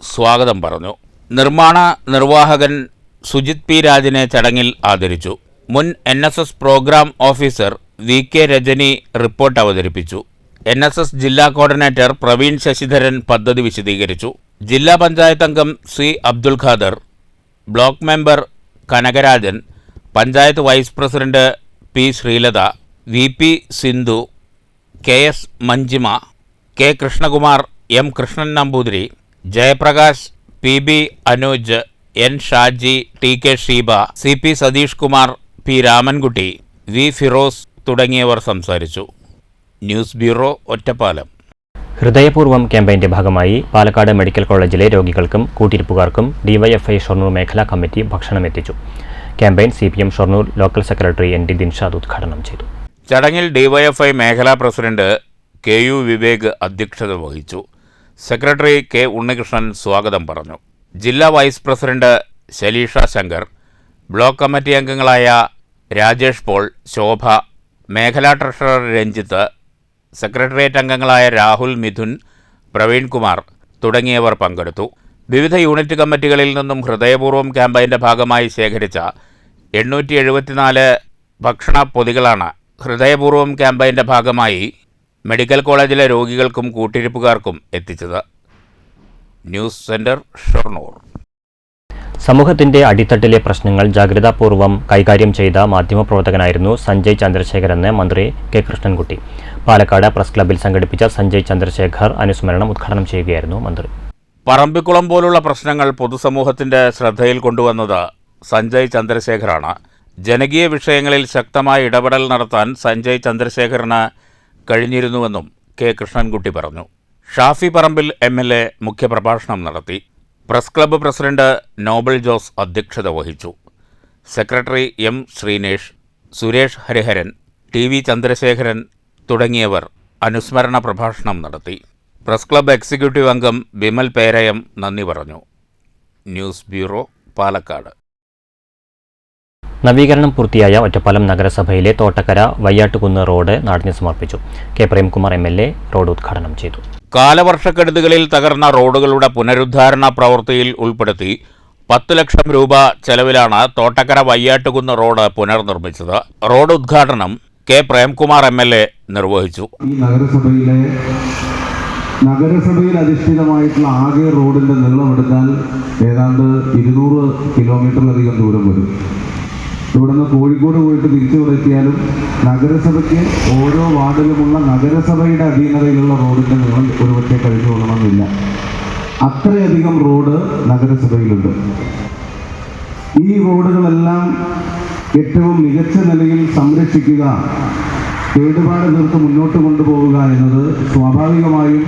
സ്വാഗതം പറഞ്ഞു. നിർമ്മാണ നിർവാഹകൻ സുജിത് P രാജിനെ ചടങ്ങിൽ ആദരിച്ചു. മുൻ NSS programme officer VK Rajani report അവതരിപ്പിച്ചു. NSS ജില്ലാ കോർഡിനേറ്റർ പ്രവീൺ ശശിധരൻ പദ്ധതി വിശദീകരിച്ചു. ജില്ലാ പഞ്ചായത്ത് അംഗം C Abdul Khader, block member Kanakarajan, panchayat vice president P Sreelatha, VP Sindhu, KS Manjima, K Krishnakumar, M Krishnan Namboothiri, Jayaprakash, PB Anuj, N Shaji, TK Sheeba, CP Satheesh Kumar, P Ramankutty, V Firoz തുടങ്ങിയവർ സംസാരിച്ചു. News bureau, Ottapalam. ഹൃദയപൂർവ്വം ക്യാമ്പയിന്റെ ഭാഗമായി പാലക്കാട് മെഡിക്കൽ കോളേജിലെ രോഗികൾക്കും കൂട്ടിരിപ്പുകാർക്കും DYFI ഷൊർണൂർ മേഖലാ കമ്മിറ്റി ഭക്ഷണം എത്തിച്ചു. Campaign CPM Shoranur local secretary ND Dinshad ഉദ്ഘാടനം ചെയ്തു. ചടങ്ങിൽ DYFI മേഖലാ പ്രസിഡന്റ് KU വിവേക് അധ്യക്ഷത വഹിച്ചു. സെക്രട്ടറി K ഉണ്ണികൃഷ്ണൻ സ്വാഗതം പറഞ്ഞു. ജില്ലാ vice president Shaleesha Shankar, block committee അംഗങ്ങളായ രാജേഷ് പോൾ, ശോഭ, മേഖലാ ട്രഷറർ രഞ്ജിത്ത്, സെക്രട്ടേറിയറ്റ് അംഗങ്ങളായ രാഹുൽ, മിഥുൻ, പ്രവീൺ കുമാർ തുടങ്ങിയവർ പങ്കെടുത്തു. വിവിധ യൂണിറ്റ് കമ്മിറ്റികളിൽ നിന്നും ഹൃദയപൂർവ്വം ക്യാമ്പയിൻ്റെ ഭാഗമായി ശേഖരിച്ച 874 ഭക്ഷണ പൊതികളാണ് ഹൃദയപൂർവ്വം ക്യാമ്പയിൻ്റെ ഭാഗമായി മെഡിക്കൽ കോളേജിലെ രോഗികൾക്കും കൂട്ടിരിപ്പുകാർക്കും എത്തിച്ചത്. News centre, Shoranur. സമൂഹത്തിന്റെ അടിത്തട്ടിലെ പ്രശ്നങ്ങൾ ജാഗ്രതാപൂർവ്വം കൈകാര്യം ചെയ്ത മാധ്യമപ്രവർത്തകനായിരുന്നു സഞ്ജയ് ചന്ദ്രശേഖർ എന്ന് മന്ത്രി K കൃഷ്ണൻകുട്ടി. പാലക്കാട് പ്രസ് ക്ലബ്ബിൽ സംഘടിപ്പിച്ച സഞ്ജയ് ചന്ദ്രശേഖർ അനുസ്മരണം ഉദ്ഘാടനം ചെയ്യുകയായിരുന്നു മന്ത്രി. പറമ്പിക്കുളം പോലുള്ള പ്രശ്നങ്ങൾ പൊതുസമൂഹത്തിന്റെ ശ്രദ്ധയിൽ കൊണ്ടുവന്നത് സഞ്ജയ് ചന്ദ്രശേഖറാണ്. ജനകീയ വിഷയങ്ങളിൽ ശക്തമായ ഇടപെടൽ നടത്താൻ സഞ്ജയ് ചന്ദ്രശേഖറിന് കഴിഞ്ഞിരുന്നുവെന്നും K കൃഷ്ണൻകുട്ടി പറഞ്ഞു. ഷാഫി പറമ്പിൽ MLA മുഖ്യപ്രഭാഷണം നടത്തി. Press club president Nobel Jose അധ്യക്ഷത വഹിച്ചു. Secretary M Sreenesh, Suresh Hariharan, TV Chandrasekharan തുടങ്ങിയവർ അനുസ്മരണ പ്രഭാഷണം നടത്തി. പ്രസ് ക്ലബ്ബ് എക്സിക്യൂട്ടീവ് അംഗം ബിമൽ പേരയം നന്ദി പറഞ്ഞു. News bureau, Palakkad. നവീകരണം പൂർത്തിയായ ഒറ്റപ്പാലം നഗരസഭയിലെ തോട്ടക്കര വയ്യാട്ടുകുന്ന് റോഡ് നാടിന് സമർപ്പിച്ചു. K പ്രേംകുമാർ MLA റോഡ് ഉദ്ഘാടനം ചെയ്തു. കാലവർഷക്കെടുതികളിൽ തകർന്ന റോഡുകളുടെ പുനരുദ്ധാരണ പ്രവൃത്തിയിൽ ഉൾപ്പെടുത്തി 10 ലക്ഷം രൂപ ചെലവിലാണ് തോട്ടക്കര വയ്യാട്ടുകുന്ന് റോഡ് പുനർനിർമ്മിച്ചത്. റോഡ് ഉദ്ഘാടനം K പ്രേംകുമാർ MLA നിർവഹിച്ചു. ഈ നഗരസഭയിൽ അധിഷ്ഠിതമായിട്ടുള്ള ആകെ റോഡിന്റെ നീളം എടുത്താൽ ഏതാണ്ട് 200 കിലോമീറ്ററിലധികം ദൂരം വരും. ഇവിടുന്ന് കോഴിക്കോട് പോയിട്ട് തിരിച്ചു എത്തിയാലും നഗരസഭയ്ക്ക് ഓരോ വാർഡിലുമുള്ള നഗരസഭയുടെ അധീനതയിലുള്ള റോഡിന്റെ നീളം ഒരുപക്ഷെ കഴിഞ്ഞു കൊള്ളണമെന്നില്ല. അത്രയധികം റോഡ് നഗരസഭയിലുണ്ട്. ഈ റോഡുകളെല്ലാം ഏറ്റവും മികച്ച നിലയിൽ സംരക്ഷിക്കുക, കേടുപാട് തീർത്ത് മുന്നോട്ട് കൊണ്ടുപോവുക എന്നത് സ്വാഭാവികമായും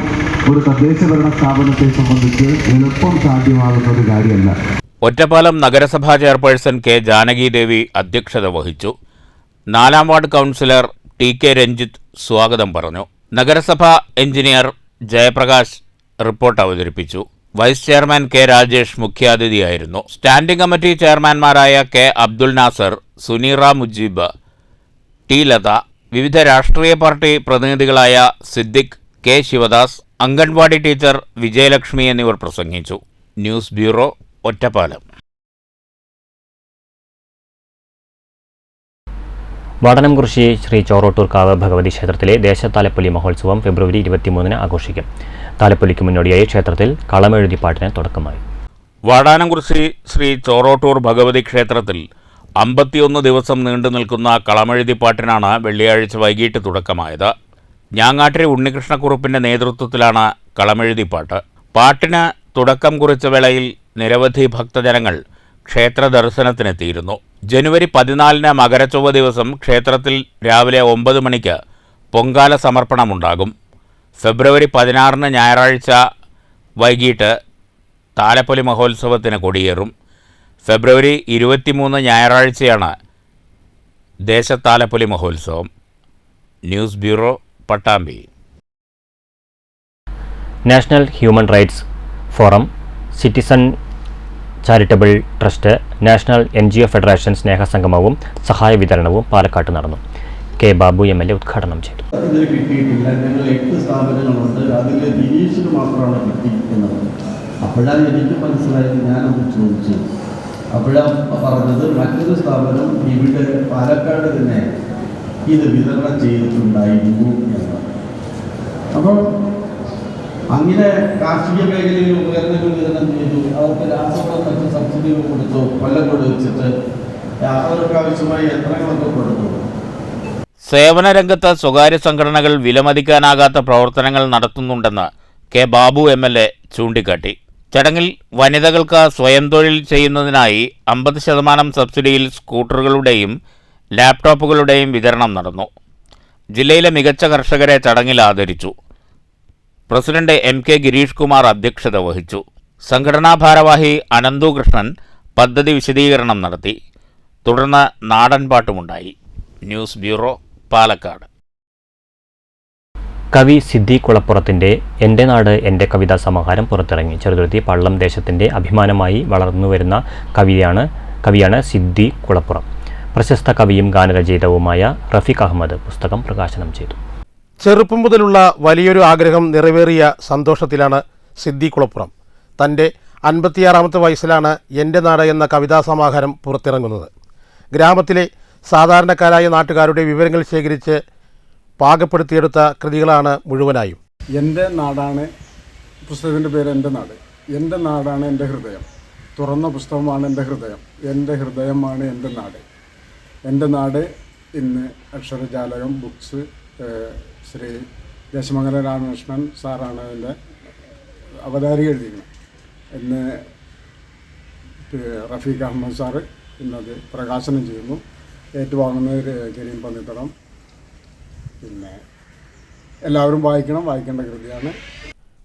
ഒരു തദ്ദേശഭരണ സ്ഥാപനത്തെ സംബന്ധിച്ച് എളുപ്പം സാധ്യമാകുന്ന ഒരു കാര്യമല്ല. ഒറ്റപ്പാലം നഗരസഭാ ചെയർപേഴ്സൺ K ജാനകി ദേവി അധ്യക്ഷത വഹിച്ചു. 4ാം വാർഡ് കൗൺസിലർ TK രഞ്ജിത്ത് സ്വാഗതം പറഞ്ഞു. നഗരസഭാ എഞ്ചിനീയർ ജയപ്രകാശ് റിപ്പോർട്ട് അവതരിപ്പിച്ചു. വൈസ് ചെയർമാൻ K രാജേഷ് മുഖ്യാതിഥിയായിരുന്നു. സ്റ്റാൻഡിംഗ് കമ്മിറ്റി ചെയർമാൻമാരായ K അബ്ദുൽ നാസർ, സുനീറ മുജീബ്, T ലത, വിവിധ രാഷ്ട്രീയ പാർട്ടി പ്രതിനിധികളായ സിദ്ദിഖ്, K ശിവദാസ്, അംഗൻവാടി ടീച്ചർ വിജയലക്ഷ്മി എന്നിവർ പ്രസംഗിച്ചു. News bureau, Ottapalam. വാടനംകുറിശി ശ്രീ ചോറോട്ടൂർക്കാവ് ഭഗവതി ക്ഷേത്രത്തിലെ ദേശത്താലപ്പൊലി മഹോത്സവം ഫെബ്രുവരി 23 ആഘോഷിക്കും. താലപ്പൊലിക്ക് മുന്നോടിയായി ക്ഷേത്രത്തിൽ കളമെഴുതിപ്പാട്ടിന് തുടക്കമായി. വാടാനംകുറിശി ശ്രീ ചോറോട്ടൂർ ഭഗവതി ക്ഷേത്രത്തിൽ 51 ദിവസം നീണ്ടു നിൽക്കുന്ന കളമെഴുതിപ്പാട്ടിനാണ് വെള്ളിയാഴ്ച വൈകിട്ട് തുടക്കമായത്. ഞാങ്ങാട്ടിരി ഉണ്ണികൃഷ്ണക്കുറുപ്പിന്റെ നേതൃത്വത്തിലാണ് കളമെഴുതിപ്പാട്ട്. പാട്ടിന് തുടക്കം കുറിച്ച വേളയിൽ നിരവധി ഭക്തജനങ്ങൾ ക്ഷേത്ര ദർശനത്തിനെത്തിയിരുന്നു. ജനുവരി 14 മകരച്ചൊവ്വ ദിവസം ക്ഷേത്രത്തിൽ രാവിലെ 9 മണിക്ക് പൊങ്കാല സമർപ്പണമുണ്ടാകും. ഫെബ്രുവരി 16 ഞായറാഴ്ച വൈകിട്ട് താലപ്പൊലി മഹോത്സവത്തിന് കൊടിയേറും. ഫെബ്രുവരി 23 ഞായറാഴ്ചയാണ് ദേശത്താലപ്പൊലി മഹോത്സവം. News bureau, Pattambi. National human rights forum, citizen charitable trust, national NGO federation സ്നേഹസംഗമവും സഹായ വിതരണവും പാലക്കാട്ട് നടന്നു. K ബാബു MLA ഉദ്ഘാടനം ചെയ്തു. ഇതിൽ കിട്ടിയിട്ടില്ല. ഞങ്ങൾ 8 സ്ഥാപനങ്ങളുണ്ട്, അതിൽ ഗിരീഷിന് മാത്രമാണ് കിട്ടിയിരിക്കുന്നത്. അപ്പോഴാണ് എനിക്ക് മനസ്സിലായത്. ഞാനത് ചോദിച്ചു. അപ്പോഴാണ് പറഞ്ഞത് മറ്റൊരു സ്ഥാപനം ഇവിടെ പാലക്കാട് തന്നെ ഇത് വിതരണം ചെയ്തിട്ടുണ്ടായിരുന്നു എന്ന്. അപ്പം അങ്ങനെ കാർഷിക മേഖലയിൽ ഉപകരണങ്ങൾ വിതരണം ചെയ്തു, അവർക്ക് രാസവളം മറ്റ് സബ്സിഡികൾ കൊടുത്തു, കൊല്ലം വെച്ചിട്ട് അവർക്ക് ആവശ്യമായ യന്ത്രങ്ങളൊക്കെ കൊടുത്തു. സേവന രംഗത്ത് സ്വകാര്യ സംഘടനകൾ വിലമതിക്കാനാകാത്ത പ്രവർത്തനങ്ങൾ നടത്തുന്നുണ്ടെന്ന് കെ ബാബു MLA ചൂണ്ടിക്കാട്ടി. ചടങ്ങിൽ വനിതകൾക്ക് സ്വയം തൊഴിൽ ചെയ്യുന്നതിനായി 50% സബ്സിഡിയിൽ സ്കൂട്ടറുകളുടെയും ലാപ്ടോപ്പുകളുടെയും വിതരണം നടന്നു. ജില്ലയിലെ മികച്ച കർഷകരെ ചടങ്ങിൽ ആദരിച്ചു. പ്രസിഡന്റ് MK ഗിരീഷ് കുമാർ അധ്യക്ഷത വഹിച്ചു. സംഘടനാ ഭാരവാഹി അനന്തു കൃഷ്ണൻ പദ്ധതി വിശദീകരണം നടത്തി. തുടർന്ന് നാടൻപാട്ടുമുണ്ടായി. News bureau, Palakkad. കവി സിദ്ദി കുളപ്പുറത്തിൻ്റെ എൻ്റെ നാട് എൻ്റെ കവിതാ സമാഹാരം പുറത്തിറങ്ങി. ചെറുതുരുത്തി പള്ളം ദേശത്തിൻ്റെ അഭിമാനമായി വളർന്നുവരുന്ന കവിയാണ് സിദ്ദി കുളപ്പുറം. പ്രശസ്ത കവിയും ഗാനരചയിതാവുമായ റഫീഖ് അഹമ്മദ് പുസ്തകം പ്രകാശനം ചെയ്തു. ചെറുപ്പം മുതലുള്ള വലിയൊരു ആഗ്രഹം നിറവേറിയ സന്തോഷത്തിലാണ് സിദ്ദി കുളപ്പുറം. തൻ്റെ 56ാമത്തെ വയസ്സിലാണ് എൻ്റെ നാട് എന്ന കവിതാ സമാഹാരം പുറത്തിറങ്ങുന്നത്. ഗ്രാമത്തിലെ സാധാരണക്കാരായ നാട്ടുകാരുടെ വിവരങ്ങൾ ശേഖരിച്ച് പാകപ്പെടുത്തിയെടുത്ത കൃതികളാണ് മുഴുവനായും. എൻ്റെ നാടാണ് പുസ്തകത്തിൻ്റെ പേര്. എൻ്റെ നാട്, എൻ്റെ നാടാണ് എൻ്റെ ഹൃദയം. തുറന്ന പുസ്തകമാണ് എൻ്റെ ഹൃദയം. എൻ്റെ ഹൃദയമാണ് എൻ്റെ നാട്. എൻ്റെ നാട് ഇന്ന് അക്ഷരജാലകം ബുക്സ് ശ്രീ ദേശമംഗലം രാമകൃഷ്ണൻ സാറാണ് അതിൻ്റെ അവതാരിക എഴുതിയിരിക്കുന്നത്. ഇന്ന് റഫീഖ് അഹമ്മദ് സാറ് ഇന്നത് പ്രകാശനം ചെയ്യുന്നു. ഏറ്റുവാങ്ങുന്നത് കരീം പന്നിത്തടം. പിന്നെ എല്ലാവരും വായിക്കേണ്ട കൃതിയാണ്.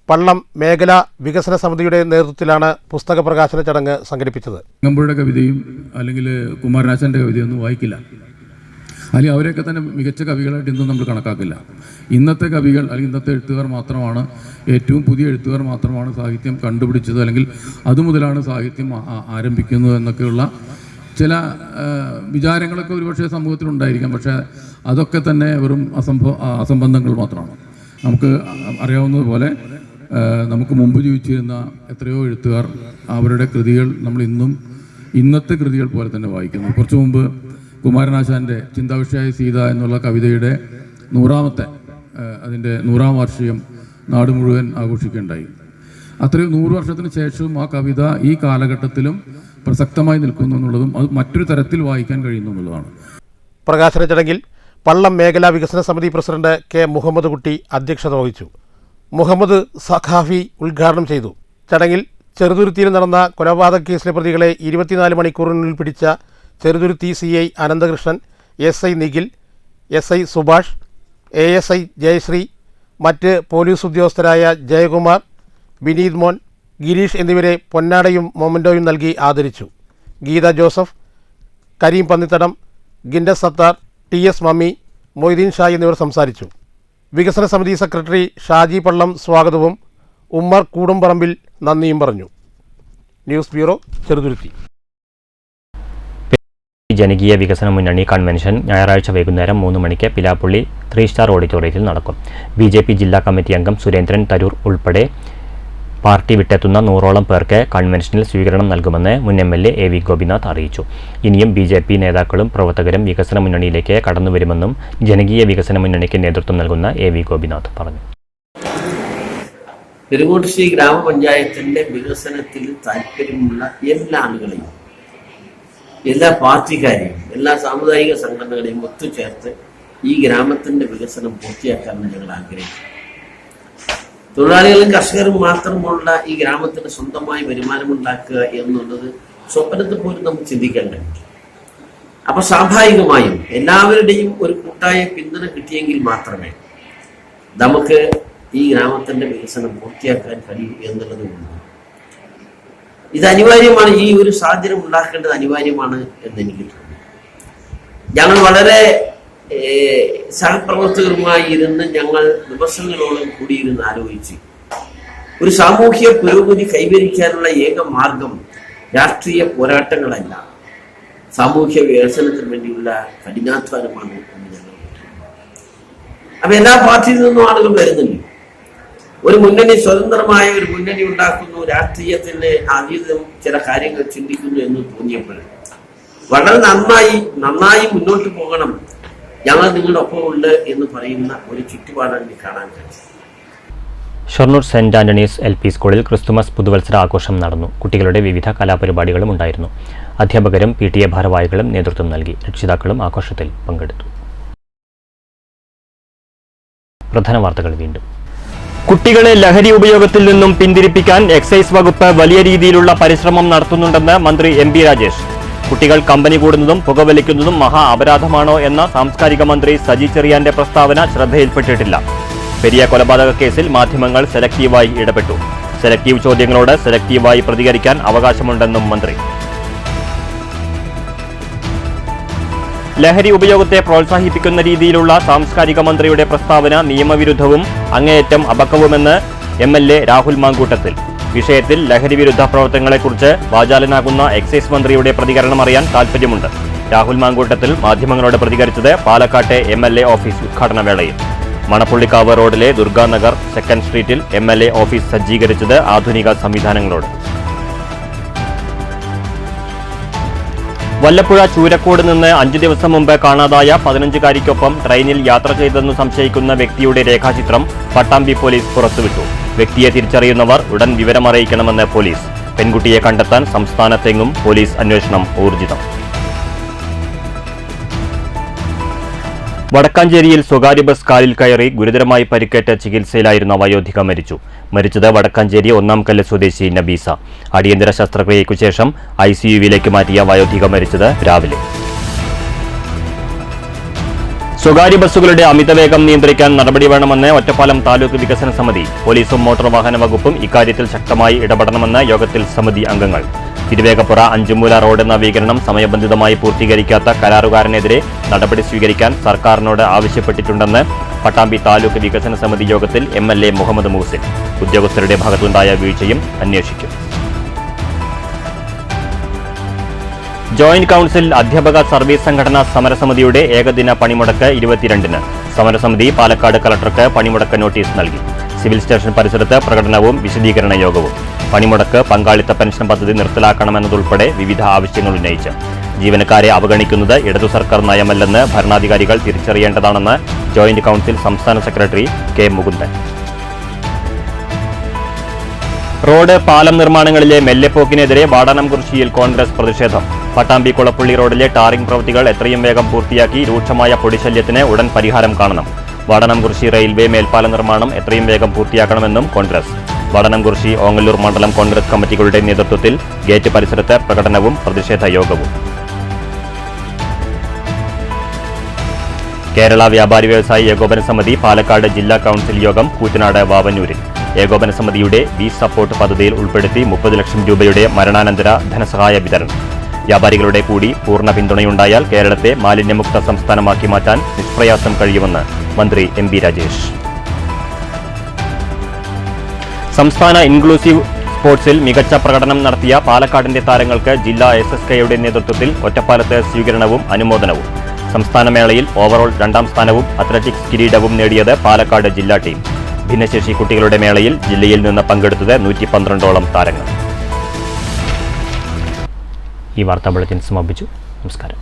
പള്ളം മേഖലാ വികസന സമിതിയുടെ നേതൃത്വത്തിലാണ് പുസ്തക പ്രകാശന ചടങ്ങ് സംഘടിപ്പിച്ചത്. ഗംഭയുടെ കവിതയും അല്ലെങ്കിൽ കുമാരനാശാൻ്റെ കവിതയൊന്നും വായിക്കില്ല, അല്ലെങ്കിൽ അവരെയൊക്കെ തന്നെ മികച്ച കവികളായിട്ട് ഇന്നും നമ്മൾ കണക്കാക്കില്ല. ഇന്നത്തെ കവികൾ അല്ലെങ്കിൽ ഇന്നത്തെ എഴുത്തുകാർ മാത്രമാണ്, ഏറ്റവും പുതിയ എഴുത്തുകാർ മാത്രമാണ് സാഹിത്യം കണ്ടുപിടിച്ചത്, അല്ലെങ്കിൽ അതുമുതലാണ് സാഹിത്യം ആരംഭിക്കുന്നത് എന്നൊക്കെയുള്ള ചില വിചാരങ്ങളൊക്കെ ഒരുപക്ഷെ സമൂഹത്തിലുണ്ടായിരിക്കാം. പക്ഷേ അതൊക്കെ തന്നെ വെറും അസംബന്ധങ്ങൾ മാത്രമാണ്. നമുക്ക് അറിയാവുന്നതുപോലെ നമുക്ക് മുമ്പ് ജീവിച്ചിരുന്ന എത്രയോ എഴുത്തുകാർ അവരുടെ കൃതികൾ നമ്മൾ ഇന്നത്തെ കൃതികൾ പോലെ തന്നെ വായിക്കുന്നു. കുറച്ചു മുമ്പ് കുമാരനാശാൻ്റെ ചിന്താവിഷയായ സീത എന്നുള്ള കവിതയുടെ 100ാം വാർഷികം നാട് മുഴുവൻ ആഘോഷിക്കുകയുണ്ടായി. അത്രയും 100 വർഷത്തിന് ശേഷവും ആ കവിത ഈ കാലഘട്ടത്തിലും പ്രസക്തമായി നിൽക്കുന്നു എന്നുള്ളതും അത് മറ്റൊരു തരത്തിൽ വായിക്കാൻ കഴിയുന്നു എന്നുള്ളതാണ്. പ്രകാശന ചടങ്ങിൽ പള്ളം മേഖലാ വികസന സമിതി പ്രസിഡന്റ് കെ മുഹമ്മദ് കുട്ടി അധ്യക്ഷത വഹിച്ചു. മുഹമ്മദ് സഖാഫി ഉദ്ഘാടനം ചെയ്തു. ചടങ്ങിൽ ചെറുതുരുത്തിയിൽ നടന്ന കൊലപാതക കേസിലെ പ്രതികളെ 24 മണിക്കൂറിനുള്ളിൽ പിടിച്ച Cheruthuruthy CI Ananthakrishnan, SI Nikhil, SI Subhash, ASI Jayashree, മറ്റ് പോലീസ് ഉദ്യോഗസ്ഥരായ ജയകുമാർ, വിനീത് മോൻ, ഗിരീഷ് എന്നിവരെ പൊന്നാടയും മൊമൻറ്റോയും നൽകി ആദരിച്ചു. ഗീത ജോസഫ്, കരീം പന്നിത്തടം, ഗിൻഡസ് സത്താർ, TS മമ്മി, മൊയ്തീൻ ഷാ എന്നിവർ സംസാരിച്ചു. വികസന സമിതി സെക്രട്ടറി ഷാജി പള്ളം സ്വാഗതവും ഉമ്മർ കൂടുംപറമ്പിൽ നന്ദിയും പറഞ്ഞു. News bureau, Cheruthuruthy. ജനകീയ വികസന മുന്നണി കൺവെൻഷൻ ഞായറാഴ്ച വൈകുന്നേരം 3 മണിക്ക് പിലാപ്പള്ളി 3 സ്റ്റാർ ഓഡിറ്റോറിയത്തിൽ നടക്കും. BJP ജില്ലാ കമ്മിറ്റി അംഗം സുരേന്ദ്രൻ തരൂർ ഉൾപ്പെടെ പാർട്ടി വിട്ടെത്തുന്ന 100ഓളം പേർക്ക് കൺവെൻഷനിൽ സ്വീകരണം നൽകുമെന്ന് മുൻ MLA AV ഗോപിനാഥ് അറിയിച്ചു. ഇനിയും BJP നേതാക്കളും പ്രവർത്തകരും വികസന മുന്നണിയിലേക്ക് കടന്നുവരുമെന്നും ജനകീയ വികസന മുന്നണിക്ക് നേതൃത്വം നൽകുന്ന AV ഗോപിനാഥ് പറഞ്ഞു. പെരുങ്ങോട്ടുശ്ശേരി ഗ്രാമപഞ്ചായത്തിന്റെ വികസനത്തിൽ താല്പര്യമുള്ള എല്ലാ ആളുകളെയും, എല്ലാ പാർട്ടിക്കാരെയും, എല്ലാ സാമുദായിക സംഘടനകളെയും ഒത്തുചേർത്ത് ഈ ഗ്രാമത്തിന്റെ വികസനം പൂർത്തിയാക്കാമെന്ന് ഞങ്ങൾ ആഗ്രഹിക്കുന്നു. തൊഴിലാളികളും കർഷകരും മാത്രമുള്ള ഈ ഗ്രാമത്തിന് സ്വന്തമായി വരുമാനമുണ്ടാക്കുക എന്നുള്ളത് സ്വപ്നത്തിൽ പോലും നമുക്ക് ചിന്തിക്കാൻ കഴിയും. അപ്പൊ സ്വാഭാവികമായും എല്ലാവരുടെയും ഒരു കൂട്ടായ പിന്തുണ കിട്ടിയെങ്കിൽ മാത്രമേ നമുക്ക് ഈ ഗ്രാമത്തിന്റെ വികസനം പൂർത്തിയാക്കാൻ കഴിയൂ എന്നുള്ളത് ഉണ്ട്. ഇത് അനിവാര്യമാണ്. ഈ ഒരു സാഹചര്യം ഉണ്ടാക്കേണ്ടത് അനിവാര്യമാണ് എന്നെനിക്ക് തോന്നുന്നു. ഞങ്ങൾ വളരെ സഹപ്രവർത്തകരുമായി ഇരുന്ന് ഞങ്ങൾ ദിവസങ്ങളോളം കൂടിയിരുന്ന് ആലോചിച്ച് ഒരു സാമൂഹ്യ പുരോഗതി കൈവരിക്കാനുള്ള ഏക മാർഗം രാഷ്ട്രീയ പോരാട്ടങ്ങളല്ല, സാമൂഹ്യ വികസനത്തിന് വേണ്ടിയുള്ള കഠിനാധ്വാനമാണ് എന്ന് ഞങ്ങൾ. അപ്പൊ എല്ലാ പാർട്ടിയിൽ നിന്നും ആളുകൾ വരുന്നുണ്ട്. ഒരു മുന്നണി, സ്വതന്ത്രമായ ഒരു മുന്നണി ഉണ്ടാക്കുന്നു, രാഷ്ട്രീയത്തിന്റെ അതീതം ചില കാര്യങ്ങൾ ചിന്തിക്കുന്നു എന്ന് തോന്നിയപ്പോൾ വളരെ നന്നായി മുന്നോട്ട് പോകണം, ഞങ്ങൾ നിങ്ങളുടെ ഒപ്പം ഉണ്ട് എന്ന് പറയുന്ന ഒരു ചുറ്റുപാടാണ് കാണാൻ കഴിയും. ഷൊർണൂർ സെന്റ് ആന്റണീസ് LP സ്കൂളിൽ ക്രിസ്തുമസ് പുതുവത്സര ആഘോഷം നടന്നു. കുട്ടികളുടെ വിവിധ കലാപരിപാടികളും ഉണ്ടായിരുന്നു. അധ്യാപകരും PTA ഭാരവാഹികളും നേതൃത്വം നൽകി. രക്ഷിതാക്കളും ആഘോഷത്തിൽ പങ്കെടുത്തു. പ്രധാന വാർത്തകൾ വീണ്ടും. കുട്ടികളെ ലഹരി ഉപയോഗത്തിൽ നിന്നും പിന്തിരിപ്പിക്കാൻ എക്സൈസ് വകുപ്പ് വലിയ രീതിയിലുള്ള പരിശ്രമം നടത്തുന്നുണ്ടെന്ന് മന്ത്രി MP രാജേഷ്. കുട്ടികൾ കമ്പനി കൂടുന്നതും പുകവലിക്കുന്നതും മഹാ അപരാധമാണോ എന്ന സാംസ്കാരിക മന്ത്രി സജി ചെറിയാന്റെ പ്രസ്താവന ശ്രദ്ധയിൽപ്പെട്ടിട്ടില്ല. പെരിയ കൊലപാതക കേസിൽ മാധ്യമങ്ങൾ സെലക്ടീവായി ഇടപെട്ടു. സെലക്ടീവ് ചോദ്യങ്ങളോട് സെലക്ടീവായി പ്രതികരിക്കാൻ അവകാശമുണ്ടെന്നും മന്ത്രി. ലഹരി ഉപയോഗത്തെ പ്രോത്സാഹിപ്പിക്കുന്ന രീതിയിലുള്ള സാംസ്കാരിക മന്ത്രിയുടെ പ്രസ്താവന നിയമവിരുദ്ധവും അങ്ങേയറ്റം അപക്വവുമെന്ന് MLA രാഹുൽ മാങ്കൂട്ടത്തിൽ. വിഷയത്തിൽ ലഹരി വിരുദ്ധ പ്രവർത്തനങ്ങളെക്കുറിച്ച് വാചാലനാകുന്ന എക്സൈസ് മന്ത്രിയുടെ പ്രതികരണം അറിയാൻ താൽപ്പര്യമുണ്ട്. രാഹുൽ മാങ്കൂട്ടത്തിൽ മാധ്യമങ്ങളോട് പ്രതികരിച്ചത് പാലക്കാട്ടെ MLA ഓഫീസ് ഉദ്ഘാടന വേളയിൽ. മണപ്പുള്ളിക്കാവ് റോഡിലെ ദുർഗാനഗർ 2nd സ്ട്രീറ്റിൽ MLA ഓഫീസ് സജ്ജീകരിച്ചത് ആധുനിക സംവിധാനങ്ങളോട്. വല്ലപ്പുഴ ചൂരക്കോട് നിന്ന് 5 ദിവസം മുമ്പ് കാണാതായ 15-കാരിക്കൊപ്പം ട്രെയിനിൽ യാത്ര ചെയ്തെന്ന് സംശയിക്കുന്ന വ്യക്തിയുടെ രേഖാചിത്രം പട്ടാമ്പി പോലീസ് പുറത്തുവിട്ടു. വ്യക്തിയെ തിരിച്ചറിയുന്നവർ ഉടൻ വിവരമറിയിക്കണമെന്ന് പോലീസ്. പെൺകുട്ടിയെ കണ്ടെത്താൻ സംസ്ഥാനത്തെങ്ങും പോലീസ് അന്വേഷണം ഊർജിതം. വടക്കാഞ്ചേരിയിൽ സ്വകാര്യ ബസ് കാലിൽ കയറി ഗുരുതരമായി പരിക്കേറ്റ ചികിത്സയിലായിരുന്ന വയോധിക മരിച്ചു. മരിച്ചത് വടക്കാഞ്ചേരി 1-ാം കല്ല് സ്വദേശി നബീസ. അടിയന്തര ശസ്ത്രക്രിയയ്ക്കു ശേഷം ICUവിലേക്ക് മാറ്റിയ വയോധിക മരിച്ചത് രാവിലെ. സ്വകാര്യ ബസ്സുകളുടെ അമിതവേഗം നിയന്ത്രിക്കാൻ നടപടി വേണമെന്ന് ഒറ്റപ്പാലം താലൂക്ക് വികസന സമിതി. പോലീസും മോട്ടോർ വാഹന വകുപ്പും ഇക്കാര്യത്തിൽ ശക്തമായി ഇടപെടണമെന്ന് യോഗത്തിൽ സമിതി അംഗങ്ങൾ. തിരുവേഗപ്പുറ 5-മൂല റോഡ് നവീകരണം സമയബന്ധിതമായി പൂർത്തീകരിക്കാത്ത കരാറുകാരനെതിരെ നടപടി സ്വീകരിക്കാൻ സർക്കാരിനോട് ആവശ്യപ്പെട്ടിട്ടുണ്ടെന്ന് പട്ടാമ്പി താലൂക്ക് വികസന സമിതി യോഗത്തിൽ MLA മുഹമ്മദ് മൂസിൻ. ഉദ്യോഗസ്ഥരുടെ ഭാഗത്തുണ്ടായ വീഴ്ചയും അന്വേഷിക്കും. ജോയിന്റ് കൌൺസിൽ അധ്യാപക സർവീസ് സംഘടനാ സമരസമിതിയുടെ ഏകദിന പണിമുടക്ക് 22-ന്. സമരസമിതി പാലക്കാട് കളക്ടർക്ക് പണിമുടക്ക് നോട്ടീസ് നൽകി. സിവിൽ സ്റ്റേഷൻ പരിസരത്ത് പ്രകടനവും വിശദീകരണ യോഗവും. പണിമുടക്ക് പങ്കാളിത്ത പെൻഷൻ പദ്ധതി നിർത്തലാക്കണമെന്നതുൾപ്പെടെ വിവിധ ആവശ്യങ്ങൾ ഉന്നയിച്ച്. ജീവനക്കാരെ അവഗണിക്കുന്നത് ഇടതു സർക്കാർ നയമല്ലെന്ന് ഭരണാധികാരികൾ തിരിച്ചറിയേണ്ടതാണെന്ന് ജോയിന്റ് കൌൺസിൽ സംസ്ഥാന സെക്രട്ടറി K മുകുന്ദൻ. റോഡ് പാലം നിർമ്മാണങ്ങളിലെ മെല്ലെപ്പോക്കിനെതിരെ വാടാനംകുറിശ്ശിയിൽ കോൺഗ്രസ് പ്രതിഷേധം. പട്ടാമ്പി കുളപ്പള്ളി റോഡിലെ ടാറിംഗ് പ്രവൃത്തികൾ എത്രയും വേഗം പൂർത്തിയാക്കി രൂക്ഷമായ പൊടിശല്യത്തിന് ഉടൻ പരിഹാരം കാണണം. വാടാനംകുറിശ്ശി റെയിൽവേ മേൽപ്പാല നിർമ്മാണം എത്രയും വേഗം പൂർത്തിയാക്കണമെന്നും കോൺഗ്രസ്. വാടാനംകുറിശ്ശി ഓങ്ങല്ലൂർ മണ്ഡലം കോൺഗ്രസ് കമ്മിറ്റികളുടെ നേതൃത്വത്തിൽ ഗേറ്റ് പരിസരത്ത് പ്രകടനവും പ്രതിഷേധ യോഗവും. കേരള വ്യാപാരി വ്യവസായി ഏകോപന സമിതി പാലക്കാട് ജില്ലാ കൌൺസിൽ യോഗം കൂറ്റനാട് വാവന്നൂരിൽ. ഏകോപന സമിതിയുടെ വി സപ്പോർട്ട് പദ്ധതിയിൽ ഉൾപ്പെടുത്തി 30 ലക്ഷം രൂപയുടെ മരണാനന്തര ധനസഹായ വിതരണം. വ്യാപാരികളുടെ കൂടി പൂർണ്ണ പിന്തുണയുണ്ടായാൽ കേരളത്തെ മാലിന്യമുക്ത സംസ്ഥാനമാക്കി മാറ്റാൻ നിഷ്പ്രയാസം കഴിയുമെന്ന് മന്ത്രി MP രാജേഷ്. സംസ്ഥാന ഇൻക്ലൂസീവ് സ്പോർട്സിൽ മികച്ച പ്രകടനം നടത്തിയ പാലക്കാടിന്റെ താരങ്ങൾക്ക് ജില്ലാ SSKയുടെ നേതൃത്വത്തിൽ ഒറ്റപ്പാലത്ത് സ്വീകരണവും അനുമോദനവും. സംസ്ഥാനമേളയിൽ ഓവറോൾ 2ാം സ്ഥാനവും അത്ലറ്റിക്സ് കിരീടവും നേടിയത് പാലക്കാട് ജില്ലാ ടീം. ഭിന്നശേഷി കുട്ടികളുടെ മേളയിൽ ജില്ലയിൽ നിന്ന് പങ്കെടുത്തത് 112ഓളം താരങ്ങൾ. ഈ വാർത്താ ബുള്ളറ്റിൻ സമാപിച്ചു. നമസ്കാരം.